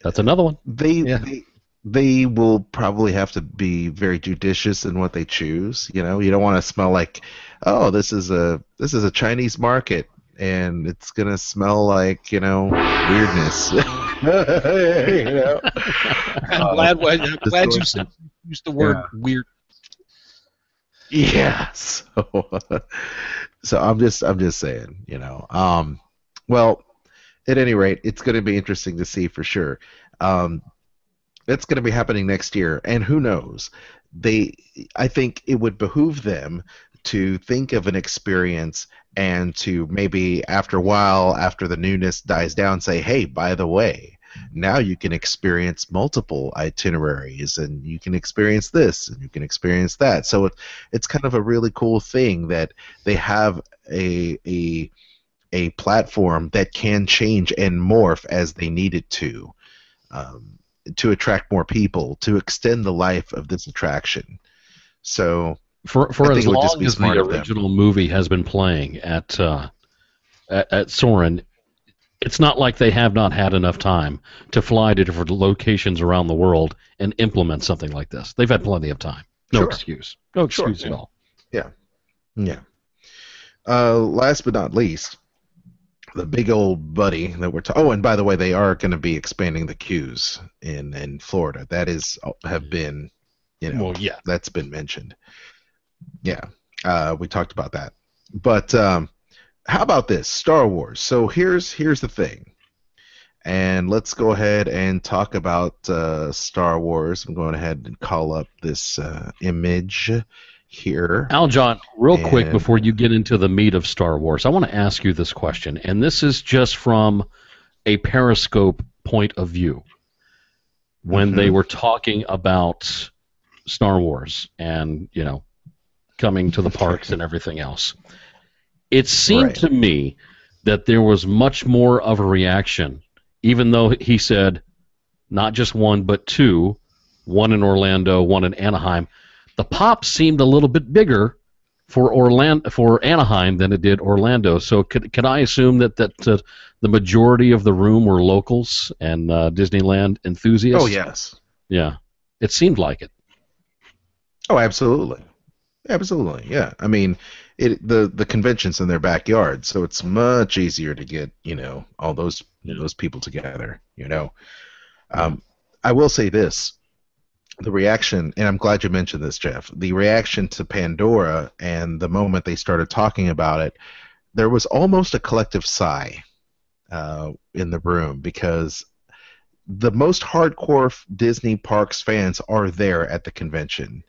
That's another one. They will probably have to be very judicious in what they choose. You don't want to smell like, oh, this is a Chinese market, and it's gonna smell like weirdness. I'm glad you used the word weird. Yeah. So I'm just saying, well, at any rate, it's going to be interesting to see for sure. That's going to be happening next year, and who knows? I think it would behoove them to think of an experience and to maybe after a while, after the newness dies down, say, hey, by the way, now you can experience multiple itineraries, and you can experience this, and you can experience that. So it's kind of a really cool thing that they have a platform that can change and morph as they need it to attract more people, to extend the life of this attraction. So for as long as the original movie has been playing at Soarin', it's not like they have not had enough time to fly to different locations around the world and implement something like this. They've had plenty of time. No excuse. No excuse at all. Yeah. Yeah. Last but not least, the big old buddy that we're talking. Oh, and by the way, they are going to be expanding the queues in Florida. That have been, that's been mentioned. Yeah, we talked about that. But how about this, Star Wars? So here's the thing, and let's go ahead and talk about Star Wars. I'm going ahead and call up this image here. Aljon, real quick before you get into the meat of Star Wars, I want to ask you this question, and this is just from a Periscope point of view. When they were talking about Star Wars and, coming to the parks and everything else, it seemed to me that there was much more of a reaction, even though he said not just one but two one in Orlando, one in Anaheim. The pop seemed a little bit bigger for Anaheim than it did Orlando. So could I assume that the majority of the room were locals and Disneyland enthusiasts? Oh, yes. Yeah, it seemed like it. Oh, absolutely. Absolutely, yeah. I mean, the convention's in their backyard, so it's much easier to get, all those people together, I will say this. The reaction, and I'm glad you mentioned this, Jeff, the reaction to Pandora and the moment they started talking about it, there was almost a collective sigh in the room, because the most hardcore Disney Parks fans are there at the convention.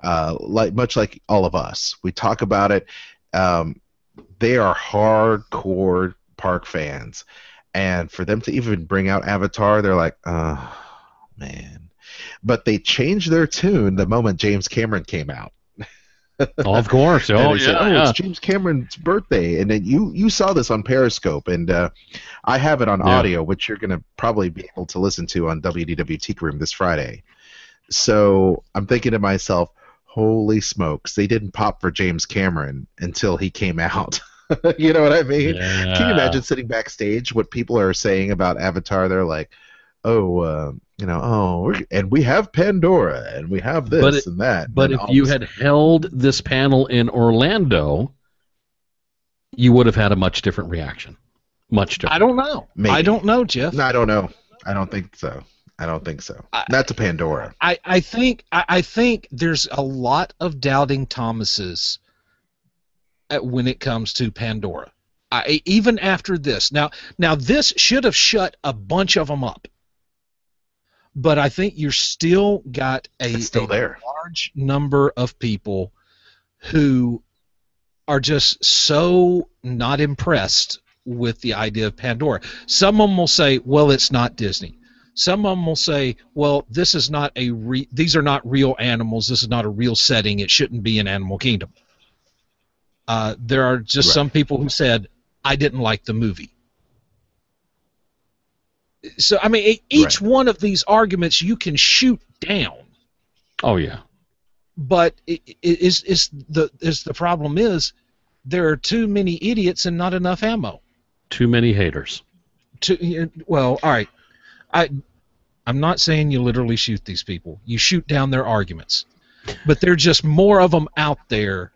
Much like all of us. We talk about it. They are hardcore park fans. And for them to even bring out Avatar, they're like, oh, man. But they changed their tune the moment James Cameron came out. Oh, of course. Oh, yeah, said, it's James Cameron's birthday. And then you saw this on Periscope, and I have it on audio, which you're going to probably be able to listen to on WDW Teak Room this Friday. So I'm thinking to myself, holy smokes, they didn't pop for James Cameron until he came out. You know what I mean? Yeah. Can you imagine sitting backstage, what people are saying about Avatar? They're like, and we have Pandora, and we have this and that. But if you had held this panel in Orlando, you would have had a much different reaction. Much different. I don't know. Maybe. I don't know, Jeff. No, I don't know. I don't think so. Not to Pandora. I think there's a lot of doubting Thomases when it comes to Pandora. Even after this. Now this should have shut a bunch of them up. But I think you're still got a large number of people who are just so not impressed with the idea of Pandora. Some of them will say, well, it's not Disney. Some of them will say, well, this is not these are not real animals. This is not a real setting. It shouldn't be an Animal Kingdom. There are just some people who said, I didn't like the movie. So, I mean, each one of these arguments you can shoot down. Oh, yeah. But the problem is there are too many idiots and not enough ammo. Too many haters. Well, all right. I'm not saying you literally shoot these people. You shoot down their arguments. But there are just more of them out there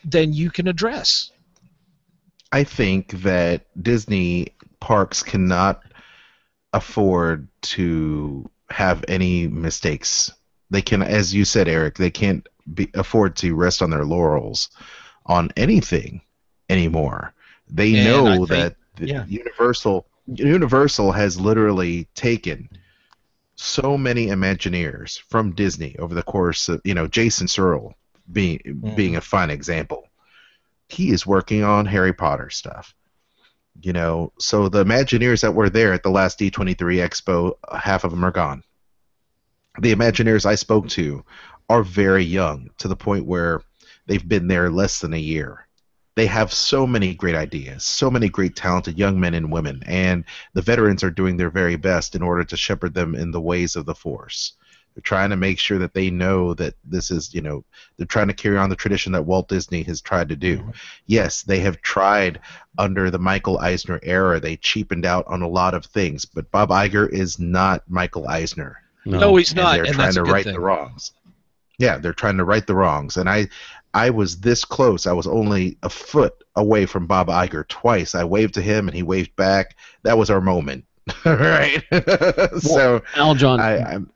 than you can address. I think that Disney parks cannot afford to have any mistakes. They can, as you said, Eric, they can't afford to rest on their laurels on anything anymore. They know that Universal has literally taken so many Imagineers from Disney over the course of, Jason Searle being a fine example. He is working on Harry Potter stuff. So the Imagineers that were there at the last D23 Expo, half of them are gone. The Imagineers I spoke to are very young, to the point where they've been there less than a year. They have so many great ideas, so many great talented young men and women, and the veterans are doing their very best in order to shepherd them in the ways of the Force. They're trying to make sure that they know that this is, they're trying to carry on the tradition that Walt Disney has tried to do. Yes, they have tried under the Michael Eisner era. They cheapened out on a lot of things, but Bob Iger is not Michael Eisner. No, he's not. They're trying to right the wrongs. Yeah, they're trying to right the wrongs. And I was this close. I was only a foot away from Bob Iger twice. I waved to him, and he waved back. That was our moment. Right? So, Aljon,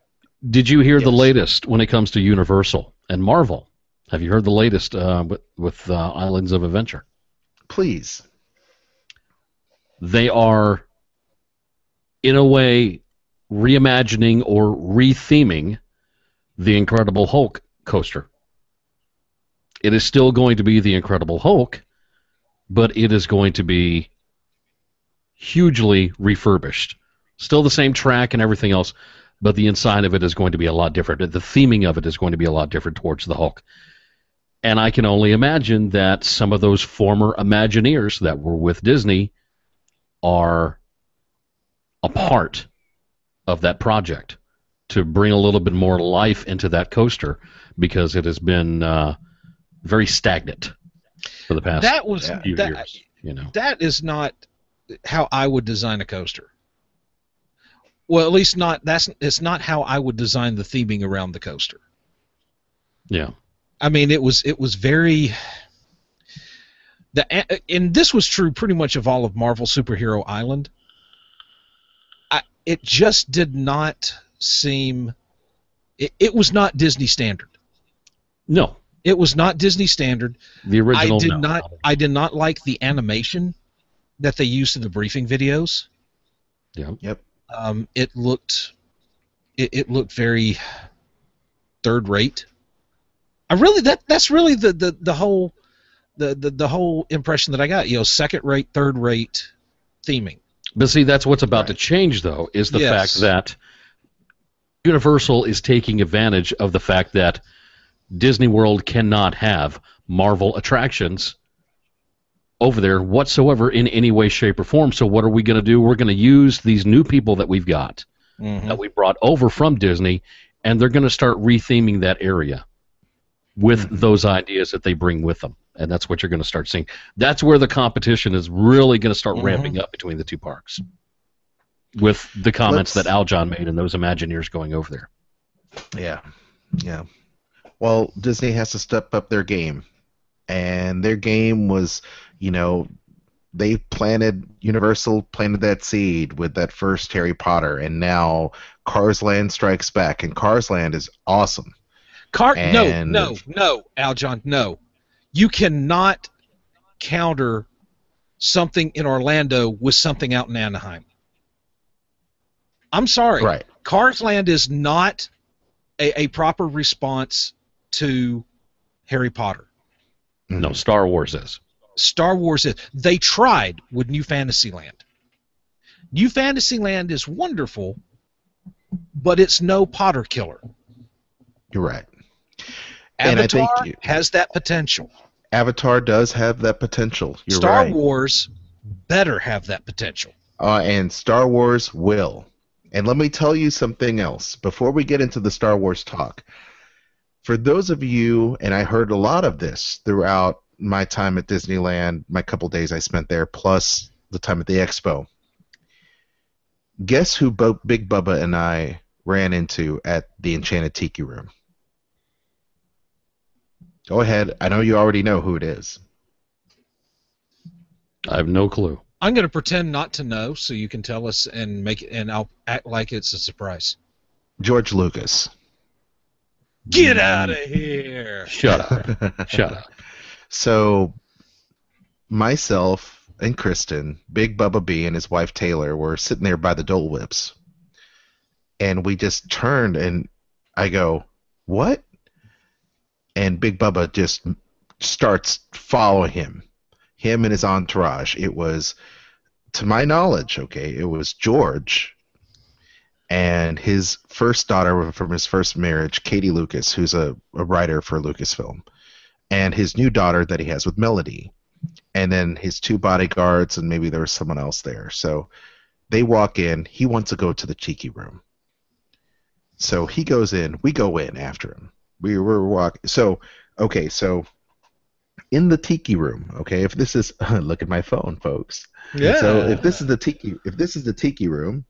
did you hear the latest when it comes to Universal and Marvel? Have you heard the latest with Islands of Adventure? Please. They are, in a way, reimagining or retheming the Incredible Hulk coaster. It is still going to be the Incredible Hulk, but it is going to be hugely refurbished. Still the same track and everything else, but the inside of it is going to be a lot different. The theming of it is going to be a lot different towards the Hulk. And I can only imagine that some of those former Imagineers that were with Disney are a part of that project to bring a little bit more life into that coaster because it has been very stagnant for the past few years. You know, that is not how I would design a coaster. Well, at least it's not how I would design the theming around the coaster. Yeah. I mean, it was very. And this was true pretty much of all of Marvel Superhero Island. It just did not seem. It was not Disney standard. No, it was not Disney standard. The original. I did not like the animation that they used in the briefing videos. Yeah. Yep. It looked very third rate. That's really the whole impression that I got. You know, second rate, third rate theming. But see, that's what's about to change, though, is the fact that Universal is taking advantage of the fact that Disney World cannot have Marvel attractions over there whatsoever in any way, shape, or form. So what are we going to do? We're going to use these new people that we've got, that we brought over from Disney, and they're going to start retheming that area with those ideas that they bring with them. And that's what you're going to start seeing. That's where the competition is really going to start ramping up between the two parks, with the comments that Aljon made and those Imagineers going over there. Yeah, yeah. Well, Disney has to step up their game, and their game was, you know, Universal planted that seed with that first Harry Potter, and now Cars Land strikes back, and Cars Land is awesome. No, Aljon, no. You cannot counter something in Orlando with something out in Anaheim. I'm sorry. Right. Cars Land is not a proper response to Harry Potter. No, Star Wars is. Star Wars is. They tried with New Fantasyland. New Fantasyland is wonderful, but it's no Potter killer. You're right. Avatar has that potential. Avatar does have that potential. You're Star right. Wars better have that potential. And Star Wars will. And let me tell you something else before we get into the Star Wars talk. For those of you, and I heard a lot of this throughout my time at Disneyland, my couple days I spent there, plus the time at the Expo. Guess who Big Bubba and I ran into at the Enchanted Tiki Room? Go ahead. I know you already know who it is. I have no clue. I'm going to pretend not to know, so you can tell us and I'll act like it's a surprise. George Lucas. Get out of here! Shut up! Shut up! So, myself and Kristen, Big Bubba B, and his wife Taylor were sitting there by the Dole Whips, and we just turned, and I go, "What?" And Big Bubba just starts following him and his entourage. It was, to my knowledge, it was George and his first daughter from his first marriage, Katie Lucas, who's a writer for Lucasfilm, and his new daughter that he has with Melody, and then his two bodyguards, and maybe there was someone else there. So they walk in. He wants to go to the Tiki Room. So he goes in. We go in after him. We were walking. So in the Tiki Room, if this is look at my phone, folks. Yeah. So if this is the Tiki Room,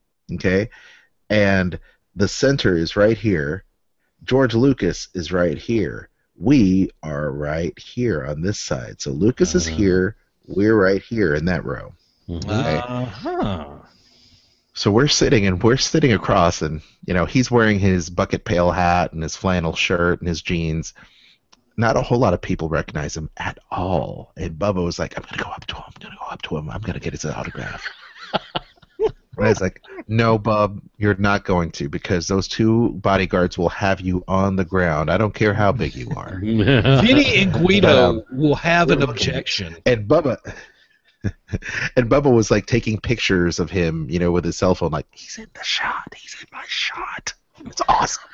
and the center is right here, George Lucas is right here. We are right here on this side. So Lucas is here. We're right here in that row. So we're sitting across, and he's wearing his bucket pail hat and his flannel shirt and his jeans. Not a whole lot of people recognize him at all. And Bubba was like, I'm going to go up to him. I'm going to get his autograph. And I was like, no, Bub, you're not going to, because those two bodyguards will have you on the ground. I don't care how big you are. Vinny and Guido will have an objection. And Bubba was like taking pictures of him, with his cell phone, like, he's in the shot. He's in my shot. It's awesome.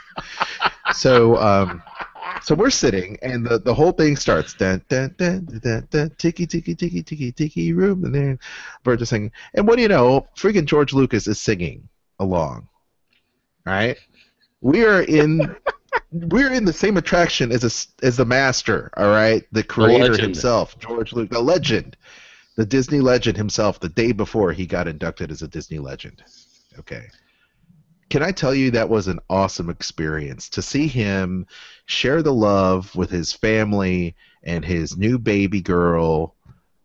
So we're sitting, and the whole thing starts. Dun, dun, dun, dun, dun, tiki, tiki, tiki, tiki, tiki room. And then birds are singing. And what do you know? Freaking George Lucas is singing along. Right? we're in the same attraction as the master. All right, the creator legend. himself, George Lucas, the legend, the Disney legend himself. The day before he got inducted as a Disney legend. Okay. Can I tell you that was an awesome experience to see him share the love with his family and his new baby girl,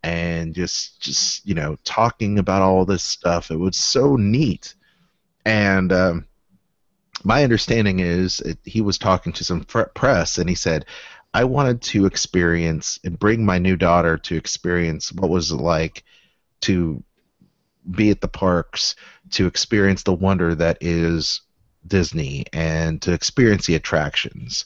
and just talking about all this stuff. It was so neat. And my understanding is he was talking to some press, and he said, I wanted to experience and bring my new daughter to experience what was it like to be at the parks, to experience the wonder that is Disney, and to experience the attractions.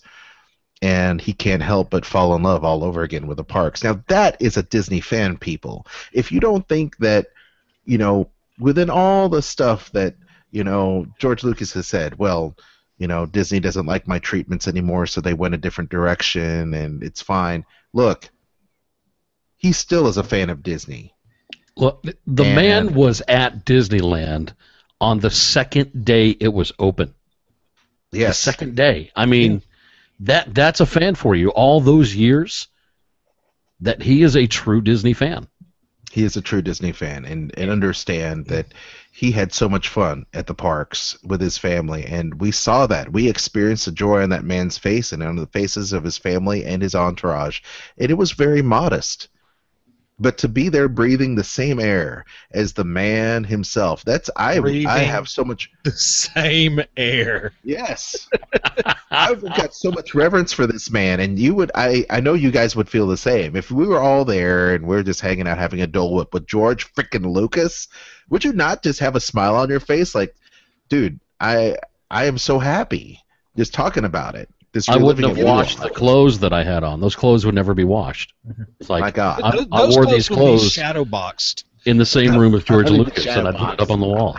And he can't help but fall in love all over again with the parks. Now, that is a Disney fan, people. If you don't think that, within all the stuff that, George Lucas has said, well, Disney doesn't like my treatments anymore, so they went a different direction, and it's fine. Look, he still is a fan of Disney. Look, the man was at Disneyland on the second day it was open. Yes. The second day. I mean, that's a fan for you. All those years, that he is a true Disney fan. He is a true Disney fan, and understand that he had so much fun at the parks with his family, and we saw that. We experienced the joy on that man's face and on the faces of his family and his entourage, and it was very modest. But to be there breathing the same air as the man himself, I have so much... The same air. Yes. I've got so much reverence for this man, and I know you guys would feel the same. If we were all there and we're just hanging out having a Dole Whip with George freaking Lucas, would you not just have a smile on your face? Like, dude, I am so happy just talking about it. I wouldn't have washed the clothes that I had on. Those clothes would never be washed. It's like, my God. I wore these clothes shadow boxed in the same room as George Lucas, and I put it up on the wall.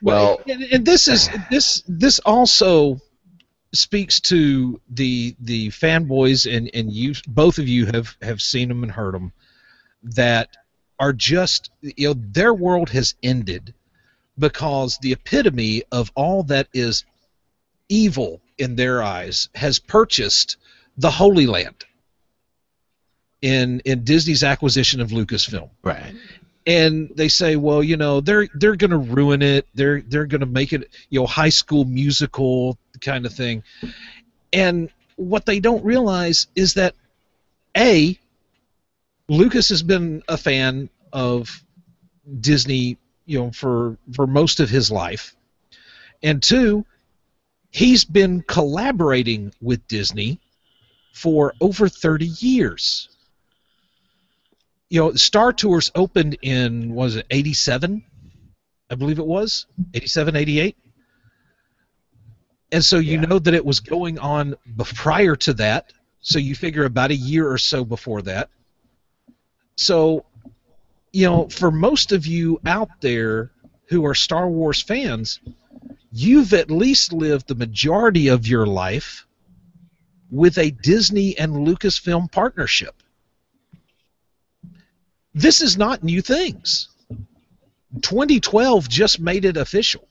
Well, and this also speaks to the fanboys, and you, both of you have seen them and heard them, that are just, their world has ended because the epitome of all that is evil in their eyes has purchased the Holy Land in Disney's acquisition of Lucasfilm. Right. And they say, well, they're going to ruin it. They're going to make it, High School Musical kind of thing. And what they don't realize is that Lucas has been a fan of Disney, for most of his life, and two, he's been collaborating with Disney for over 30 years. Star Tours opened in, was it 87? I believe it was 87, 88. And so you know that it was going on prior to that. So you figure about a year or so before that. So, for most of you out there who are Star Wars fans, you've at least lived the majority of your life with a Disney and Lucasfilm partnership. This is not new things. 2012 just made it official.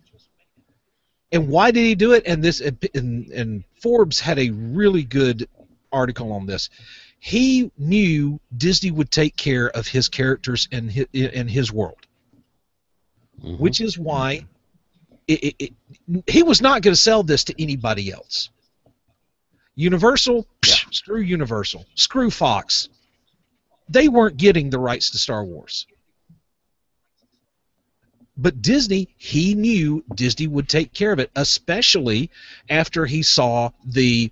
And why did he do it? And Forbes had a really good article on this. He knew Disney would take care of his characters in his world, which is why he was not going to sell this to anybody else. Universal, screw Universal, screw Fox. They weren't getting the rights to Star Wars. But Disney, he knew Disney would take care of it, especially after he saw the,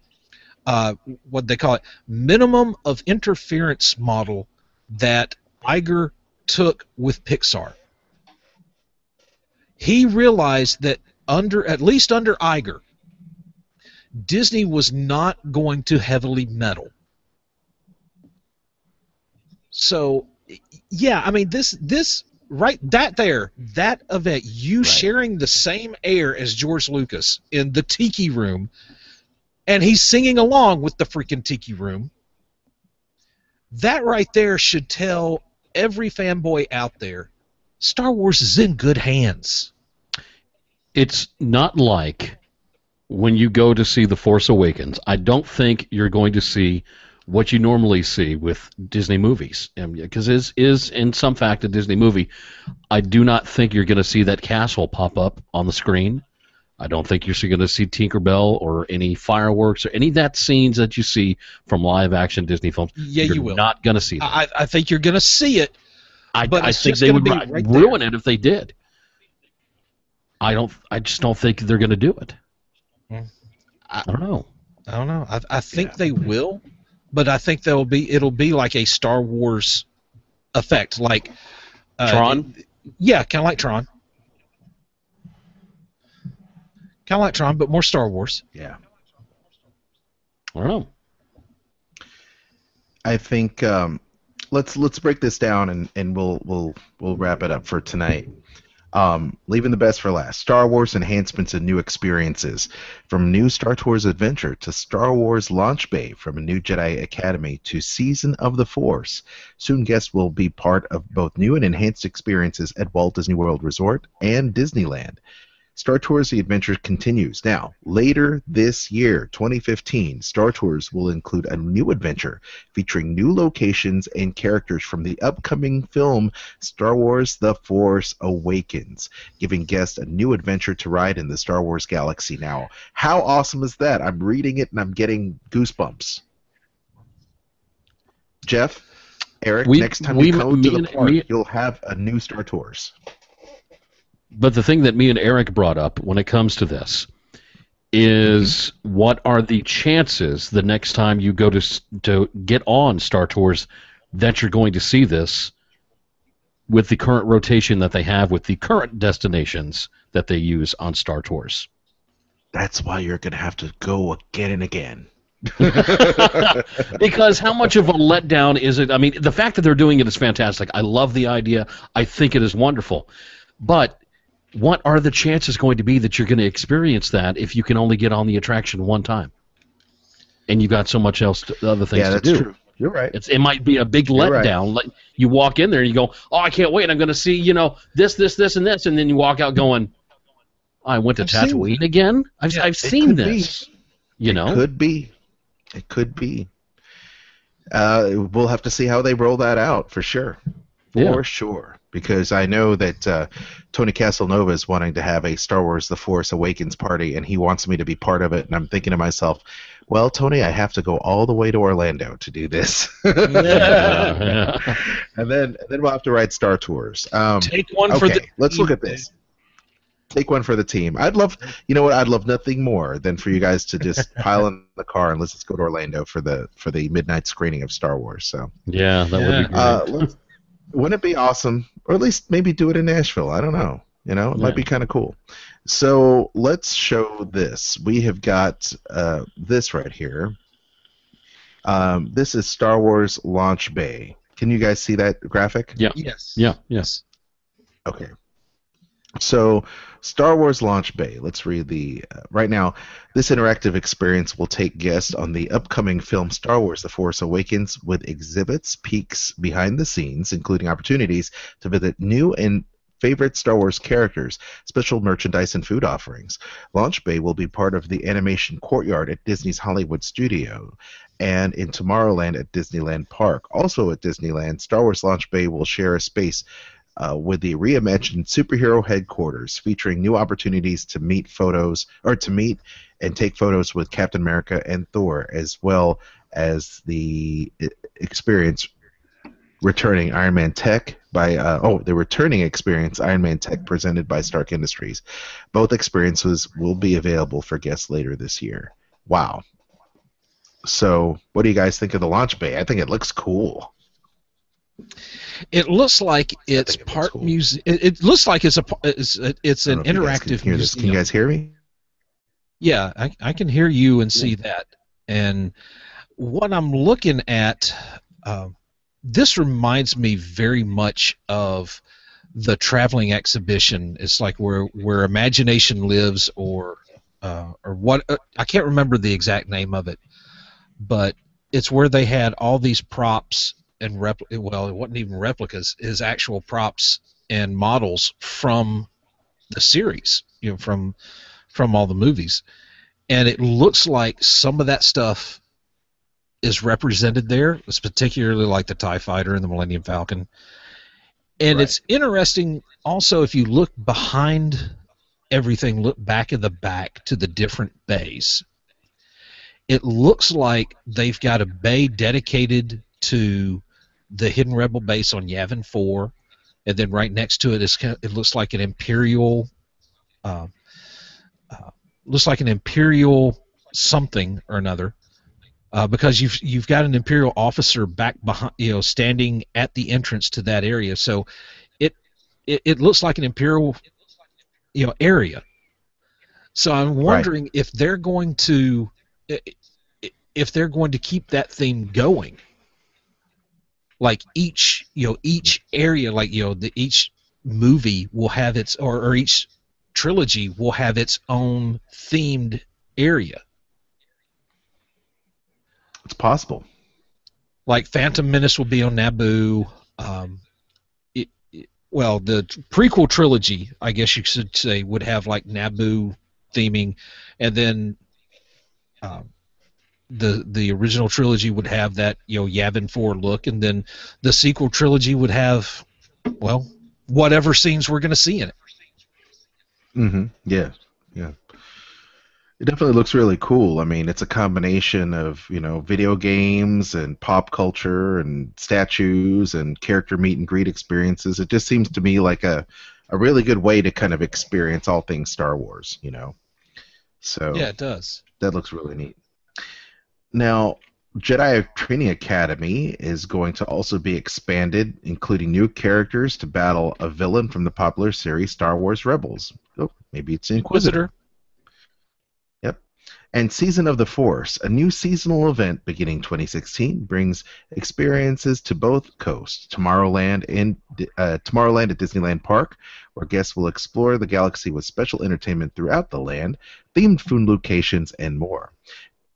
what they call it, minimum of interference model that Iger took with Pixar. He realized that at least under Iger, Disney was not going to heavily meddle. So, yeah, I mean, this right, that event, you sharing the same air as George Lucas in the Tiki Room, and he's singing along with the freaking Tiki Room, that right there should tell every fanboy out there, Star Wars is in good hands. It's not like when you go to see The Force Awakens. I don't think you're going to see what you normally see with Disney movies, because it is in some fact a Disney movie. I do not think you're going to see that castle pop up on the screen. I don't think you're going to see Tinkerbell or any fireworks or any of that scenes that you see from live-action Disney films. Yeah, you're you will. Not going to see that. I think you're going to see it. But I think they would ruin it if they did. I just don't think they're going to do it. I don't know. I think they will, but I think it'll be like a Star Wars effect, like Tron. Yeah, kind of like Tron. Kind of like Tron, but more Star Wars. Yeah. I don't know. I think let's break this down and we'll wrap it up for tonight. Leaving the best for last. Star Wars enhancements and new experiences. From new Star Tours Adventure to Star Wars Launch Bay, from a new Jedi Academy to Season of the Force. Soon guests will be part of both new and enhanced experiences at Walt Disney World Resort and Disneyland. Star Tours The Adventure continues. Now, later this year, 2015, Star Tours will include a new adventure featuring new locations and characters from the upcoming film Star Wars The Force Awakens, giving guests a new adventure to ride in the Star Wars galaxy. Now, how awesome is that? I'm reading it and I'm getting goosebumps. Jeff, Eric, next time you come to the park, you'll have a new Star Tours. But the thing that me and Eric brought up when it comes to this is what are the chances the next time you go to get on Star Tours that you're going to see this with the current rotation that they have with the current destinations that they use on Star Tours? That's why you're going to have to go again and again. Because how much of a letdown is it? I mean, the fact that they're doing it is fantastic. I love the idea. I think it is wonderful. But what are the chances going to be that you're going to experience that if you can only get on the attraction one time? And you've got so much else, other things to do. Yeah, that's true. You're right. It might be a big letdown. Right. You walk in there and you go, oh, I can't wait. I'm going to see, this, and this. And then you walk out going, I went to Tatooine again? I've seen this. It could be. It could be. We'll have to see how they roll that out for sure. For sure. Because I know that Tony Casanova is wanting to have a Star Wars The Force Awakens party, and he wants me to be part of it, and I'm thinking to myself, well, Tony, I have to go all the way to Orlando to do this. And then we'll have to ride Star Tours. Take one for the team. Let's look at this. Take one for the team. I'd love nothing more than for you guys to just pile in the car and let's just go to Orlando for the midnight screening of Star Wars. So yeah, that would be great. Wouldn't it be awesome? Or at least maybe do it in Nashville. I don't know. It might be kind of cool. So let's show this. We have got this right here. This is Star Wars Launch Bay. Can you guys see that graphic? Yeah. Yes. Yeah. Yes. Okay. So, Star Wars Launch Bay. Let's read the... right now, this interactive experience will take guests on the upcoming film Star Wars The Force Awakens with exhibits, peeks behind the scenes, including opportunities to visit new and favorite Star Wars characters, special merchandise, and food offerings. Launch Bay will be part of the animation courtyard at Disney's Hollywood Studio and in Tomorrowland at Disneyland Park. Also at Disneyland, Star Wars Launch Bay will share a space with the reimagined superhero headquarters, featuring new opportunities to meet and take photos with Captain America and Thor, as well as the experience returning Iron Man Tech by the returning experience Iron Man Tech presented by Stark Industries. Both experiences will be available for guests later this year. Wow. So, what do you guys think of the Launch Bay? I think it looks cool. It looks like it's part cool. Music. It looks like it's an interactive museum. Can you guys hear me? Yeah, I can hear you and see that. And what I'm looking at, this reminds me very much of the traveling exhibition. It's like where imagination lives, or what I can't remember the exact name of it, but it's where they had all these props and it wasn't even replicas, is actual props and models from the series, from all the movies, and it looks like some of that stuff is represented there. It's particularly like the TIE Fighter and the Millennium Falcon. And it's interesting also if you look behind everything, look back in the back to the different bays. It looks like they've got a bay dedicated to the Hidden Rebel base on Yavin 4, and then right next to it is it looks like an Imperial something or another. Because you've got an Imperial officer back behind, standing at the entrance to that area. So it looks like an Imperial, area. So I'm wondering if they're going to keep that theme going. Like each area, like each movie will have its or each trilogy will have its own themed area. It's possible. Like Phantom Menace will be on Naboo. Well, the prequel trilogy, I guess you should say, would have like Naboo theming, and then the original trilogy would have that Yavin 4 look, and then the sequel trilogy would have, well, whatever scenes we're going to see in it. Mm-hmm. Yeah. It definitely looks really cool. I mean, it's a combination of, video games and pop culture and statues and character meet and greet experiences. It just seems to me like a really good way to kind of experience all things Star Wars, So yeah, it does. That looks really neat. Now, Jedi Training Academy is going to also be expanded, including new characters to battle a villain from the popular series Star Wars Rebels. Oh, maybe it's Inquisitor. And Season of the Force, a new seasonal event beginning 2016, brings experiences to both coasts. Tomorrowland at Disneyland Park, where guests will explore the galaxy with special entertainment throughout the land, themed food locations, and more.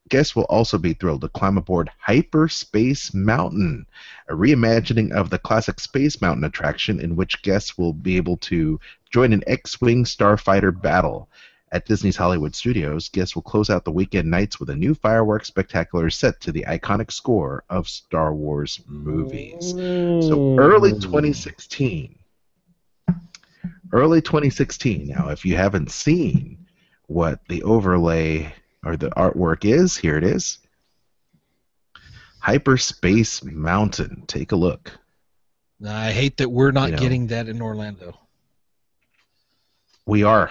Guests will also be thrilled to climb aboard Hyperspace Mountain, a reimagining of the classic Space Mountain attraction in which guests will be able to join an X-Wing starfighter battle. At Disney's Hollywood Studios, guests will close out the weekend nights with a new fireworks spectacular set to the iconic score of Star Wars movies. So early 2016. Now, if you haven't seen what the overlay or the artwork is, here it is. Hyperspace Mountain. Take a look. I hate that we're not getting that in Orlando. We are.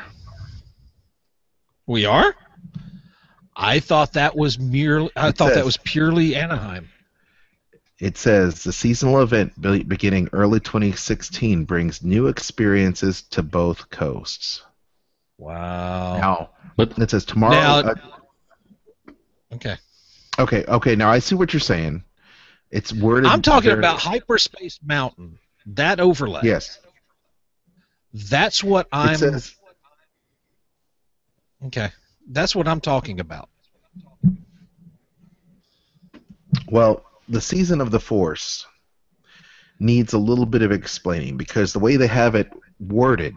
We are? I thought that was that was purely Anaheim. It says the seasonal event beginning early 2016 brings new experiences to both coasts. Wow. Now, it says tomorrow. Now, Okay. Now I see what you're saying. It's worded. I'm talking about Hyperspace Mountain. That overlay. Yes. That's what I'm. It says, okay, that's what I'm talking about. Well, the Season of the Force needs a little bit of explaining because the way they have it worded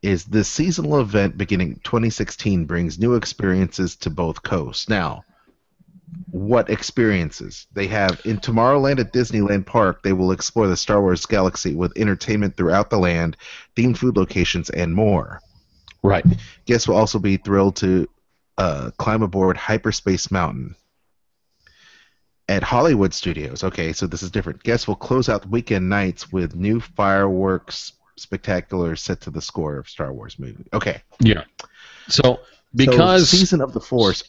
is the seasonal event beginning 2016 brings new experiences to both coasts. Now, what experiences? They have in Tomorrowland at Disneyland Park, they will explore the Star Wars galaxy with entertainment throughout the land, themed food locations, and more. Right. Guests will also be thrilled to climb aboard Hyperspace Mountain. At Hollywood Studios, okay, so this is different. Guests will close out the weekend nights with new fireworks spectacular set to the score of Star Wars movie. Okay. Yeah. So because Season of the Force.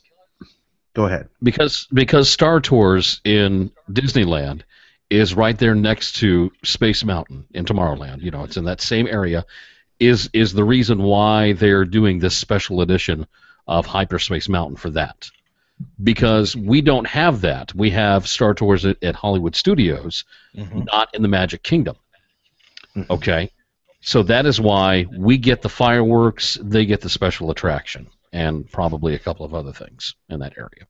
Go ahead. Because Star Tours in Disneyland is right there next to Space Mountain in Tomorrowland. It's in that same area. Is the reason why they're doing this special edition of Hyperspace Mountain for that. Because we don't have that. We have Star Tours at Hollywood Studios, not in the Magic Kingdom. Okay? So that is why we get the fireworks, they get the special attraction, and probably a couple of other things in that area.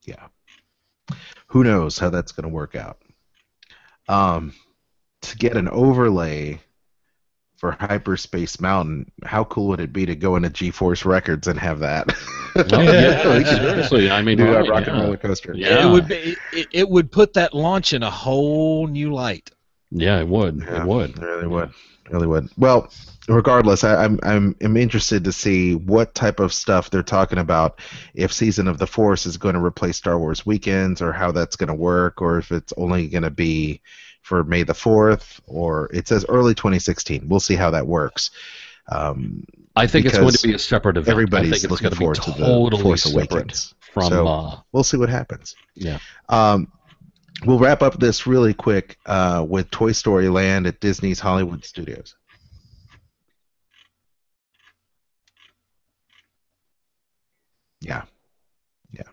Yeah. Who knows how that's going to work out. To get an overlay for Hyperspace Mountain, how cool would it be to go into G-Force Records and have that? Oh, yeah, seriously. I mean, do right, a rock and yeah. roller coaster. Yeah. It would be. It would put that launch in a whole new light. Yeah, it would. Yeah, It would. It really would. Well, regardless, I'm interested to see what type of stuff they're talking about. If Season of the Force is going to replace Star Wars Weekends, or how that's going to work, or if it's only going to be for May the 4th, or it says early 2016. We'll see how that works. I think it's going to be a separate event. Everybody's I think it's looking going to be forward to the totally Force separate Awakens. from. So we'll see what happens. Yeah. We'll wrap up this really quick with Toy Story Land at Disney's Hollywood Studios. Yeah,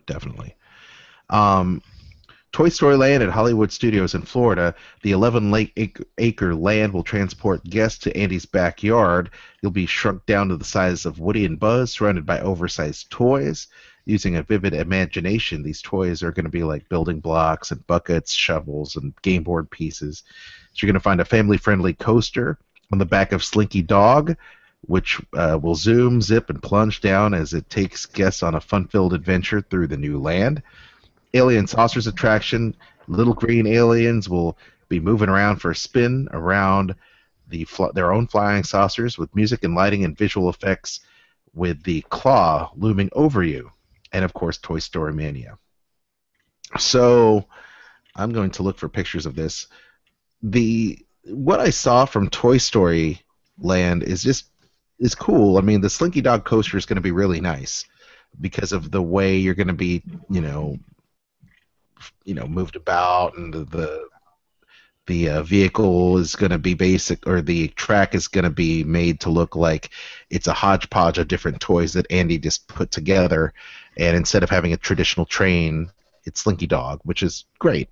definitely. Toy Story Land at Hollywood Studios in Florida. The 11-acre land will transport guests to Andy's backyard. You'll be shrunk down to the size of Woody and Buzz, surrounded by oversized toys. Using a vivid imagination, these toys are going to be like building blocks and buckets, shovels, and game board pieces. So you're going to find a family-friendly coaster on the back of Slinky Dog, which will zoom, zip, and plunge down as it takes guests on a fun-filled adventure through the new land. Alien Saucers attraction, little green aliens will be moving around for a spin around their own flying saucers with music and lighting and visual effects, with the claw looming over you. And, of course, Toy Story Mania. So I'm going to look for pictures of this. What I saw from Toy Story Land is cool. I mean, the Slinky Dog coaster is going to be really nice because of the way you're going to be, moved about, and the vehicle is going to be basic, or the track is going to be made to look like it's a hodgepodge of different toys that Andy just put together. And instead of having a traditional train, it's Slinky Dog, which is great,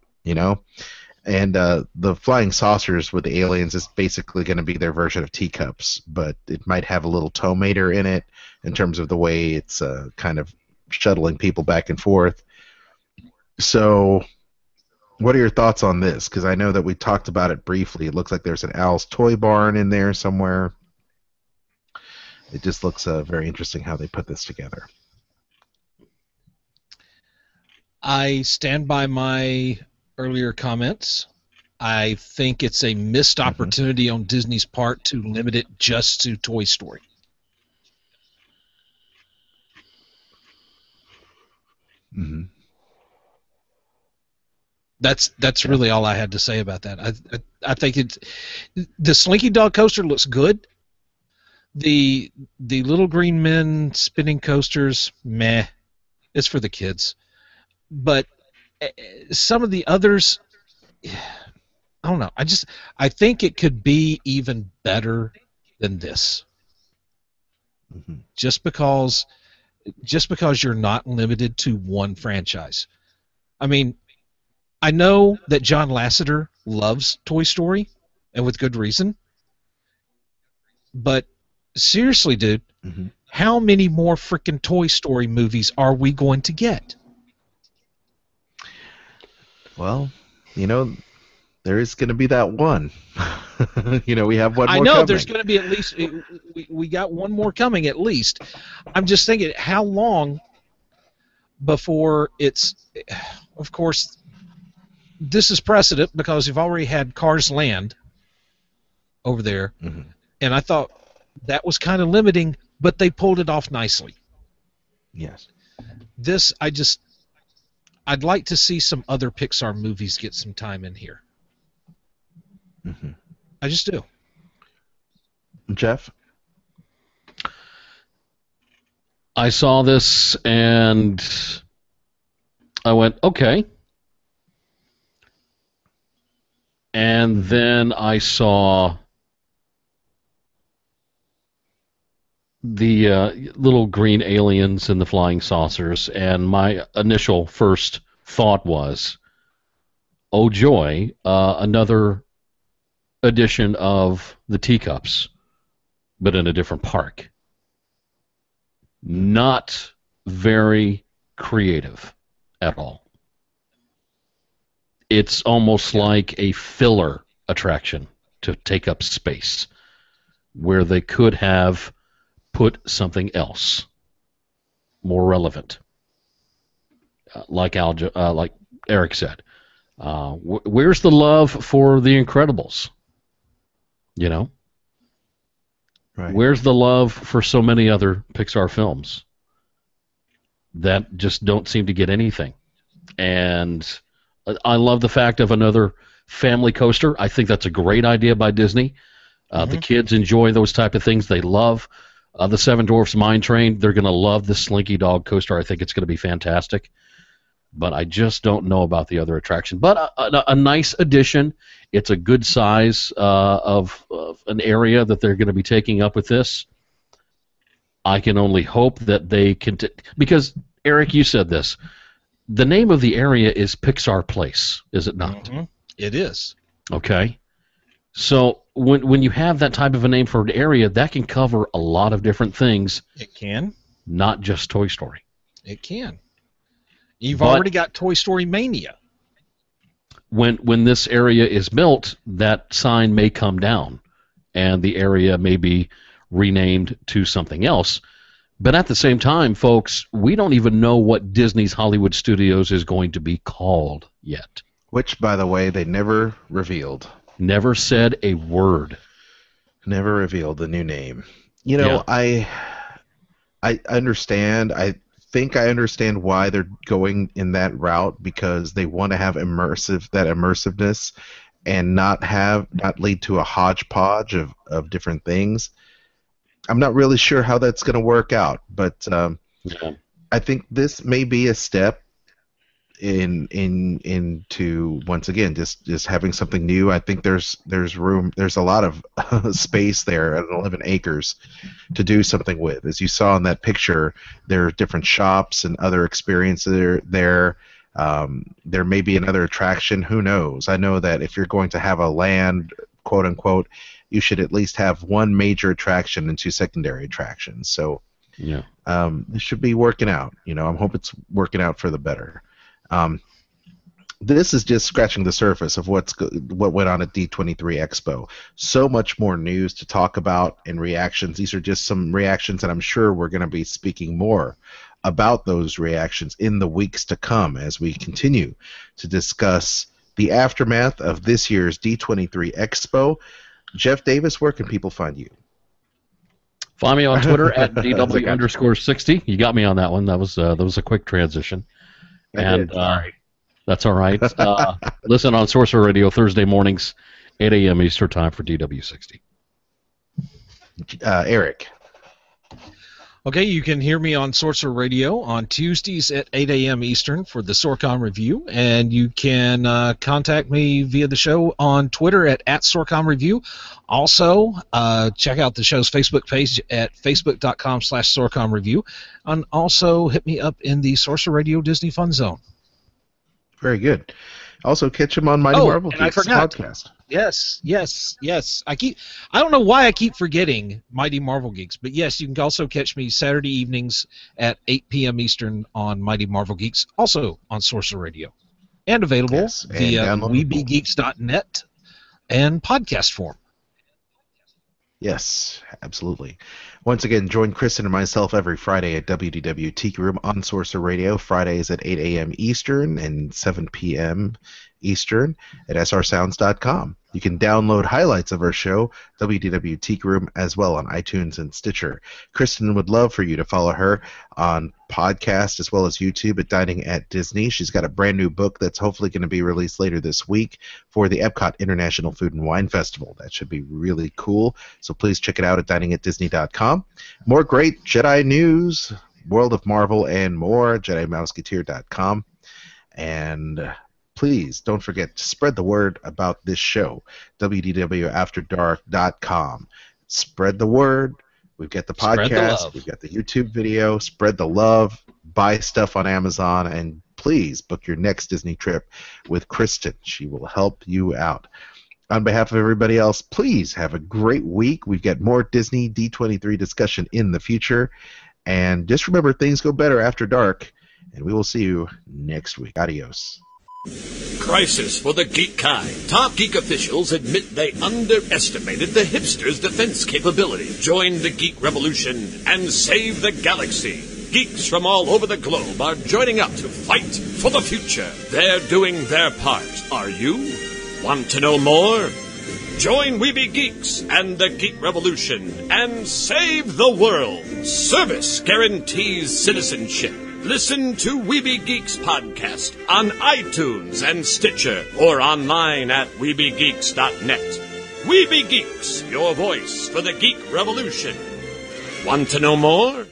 And the flying saucers with the aliens is basically going to be their version of teacups, but it might have a little tow mater in it in terms of the way it's kind of shuttling people back and forth. So what are your thoughts on this? Because I know that we talked about it briefly. It looks like there's an Al's Toy Barn in there somewhere. It just looks very interesting how they put this together. I stand by my earlier comments. I think it's a missed opportunity on Disney's part to limit it just to Toy Story. Mm-hmm. That's really all I had to say about that. I think the Slinky Dog coaster looks good. The little green men spinning coasters, meh. It's for the kids. But some of the others, I don't know. I think it could be even better than this. Mm-hmm. Just because you're not limited to one franchise. I mean, I know that John Lasseter loves Toy Story, and with good reason. But seriously, dude, how many more freaking Toy Story movies are we going to get? Well, there is going to be that one. We have one more I know coming. there's going to be at least we got one more coming at least. I'm just thinking, how long before it's, of course, this is precedent because you've already had Cars Land over there, and I thought that was kind of limiting, but they pulled it off nicely. Yes. This, I'd like to see some other Pixar movies get some time in here. I just do. Jeff? I saw this and I went, okay. And then I saw the little green aliens and the flying saucers, and my initial first thought was, oh joy, another edition of the teacups, but in a different park. Not very creative at all. It's almost like a filler attraction to take up space. where they could have put something else more relevant, like Eric said. Where's the love for The Incredibles? You know, Right. where's the love for so many other Pixar films that just don't seem to get anything? And I love the fact of another family coaster. I think that's a great idea by Disney. The kids enjoy those type of things. They love the Seven Dwarfs Mine Train. They're going to love the Slinky Dog coaster. I think it's going to be fantastic. But I just don't know about the other attraction. But a nice addition. It's a good size of an area that they're going to be taking up with this. I can only hope that they can... because, Eric, you said this. The name of the area is Pixar Place, is it not? It is. Okay. So when you have that type of a name for an area, that can cover a lot of different things. It can. Not just Toy Story. It can. You've already got Toy Story Mania. When this area is built, that sign may come down, and the area may be renamed to something else. But at the same time, folks, we don't even know what Disney's Hollywood Studios is going to be called yet. Which, by the way, they never revealed. Never said a word. Never revealed the new name. You know, I understand. I think I understand why they're going in that route, because they want to have immersiveness and not lead to a hodgepodge of different things. I'm not really sure how that's going to work out, but I think this may be a step into once again just having something new. I think there's a lot of space there at 11 acres to do something with. As you saw in that picture, there are different shops and other experiences there. There may be another attraction. Who knows? I know that if you're going to have a land, quote unquote, you should at least have one major attraction and 2 secondary attractions. So this should be working out. You know, I hope it's working out for the better. This is just scratching the surface of what went on at D23 Expo. So much more news to talk about and reactions. These are just some reactions, and I'm sure we're going to be speaking more about those reactions in the weeks to come as we continue to discuss the aftermath of this year's D23 Expo. Jeff Davis, where can people find you? Find me on Twitter at DW_60. You got me on that one. That was a quick transition. And that's all right. Listen on Sorcerer Radio Thursday mornings, 8 a.m. Eastern Time for DW60. Eric. Okay, you can hear me on Sorcerer Radio on Tuesdays at 8 a.m. Eastern for the Sorcom Review, and you can contact me via the show on Twitter at Sorcom Review. Also, check out the show's Facebook page at facebook.com/Sorcom Review, and also hit me up in the Sorcerer Radio Disney Fun Zone. Very good. Also, catch him on Mighty Marvel Geeks podcast. Yes. I don't know why I keep forgetting Mighty Marvel Geeks, but yes, you can also catch me Saturday evenings at 8 p.m. Eastern on Mighty Marvel Geeks, also on Sorcerer Radio, and available via WeBeGeeks.net and podcast form. Yes, absolutely. Once again, join Kristen and myself every Friday at WDW Tiki Room on Sorcerer Radio, Fridays at 8 a.m. Eastern and 7 p.m. Eastern at srsounds.com. You can download highlights of our show, WDW Tiki Room, as well on iTunes and Stitcher. Kristen would love for you to follow her on podcast as well as YouTube at Dining at Disney. She's got a brand new book that's hopefully going to be released later this week for the Epcot International Food and Wine Festival. That should be really cool. So please check it out at diningatdisney.com. More great Jedi news, World of Marvel, and more, JediMouseketeer.com. And please don't forget to spread the word about this show, WDWAfterDark.com. Spread the word. We've got the podcast. We've got the YouTube video. Spread the love. Buy stuff on Amazon. And please book your next Disney trip with Kristen. She will help you out. On behalf of everybody else, please have a great week. We've got more Disney D23 discussion in the future. And just remember, things go better after dark. And we will see you next week. Adios. Crisis for the geek kind. Top geek officials admit they underestimated the hipsters' defense capability. Join the geek revolution and save the galaxy. Geeks from all over the globe are joining up to fight for the future. They're doing their part. Are you? Want to know more? Join Weeby Geeks and the Geek Revolution and save the world. Service guarantees citizenship. Listen to Weeby Geeks podcast on iTunes and Stitcher or online at WeebyGeeks.net. Weeby Geeks, your voice for the Geek Revolution. Want to know more?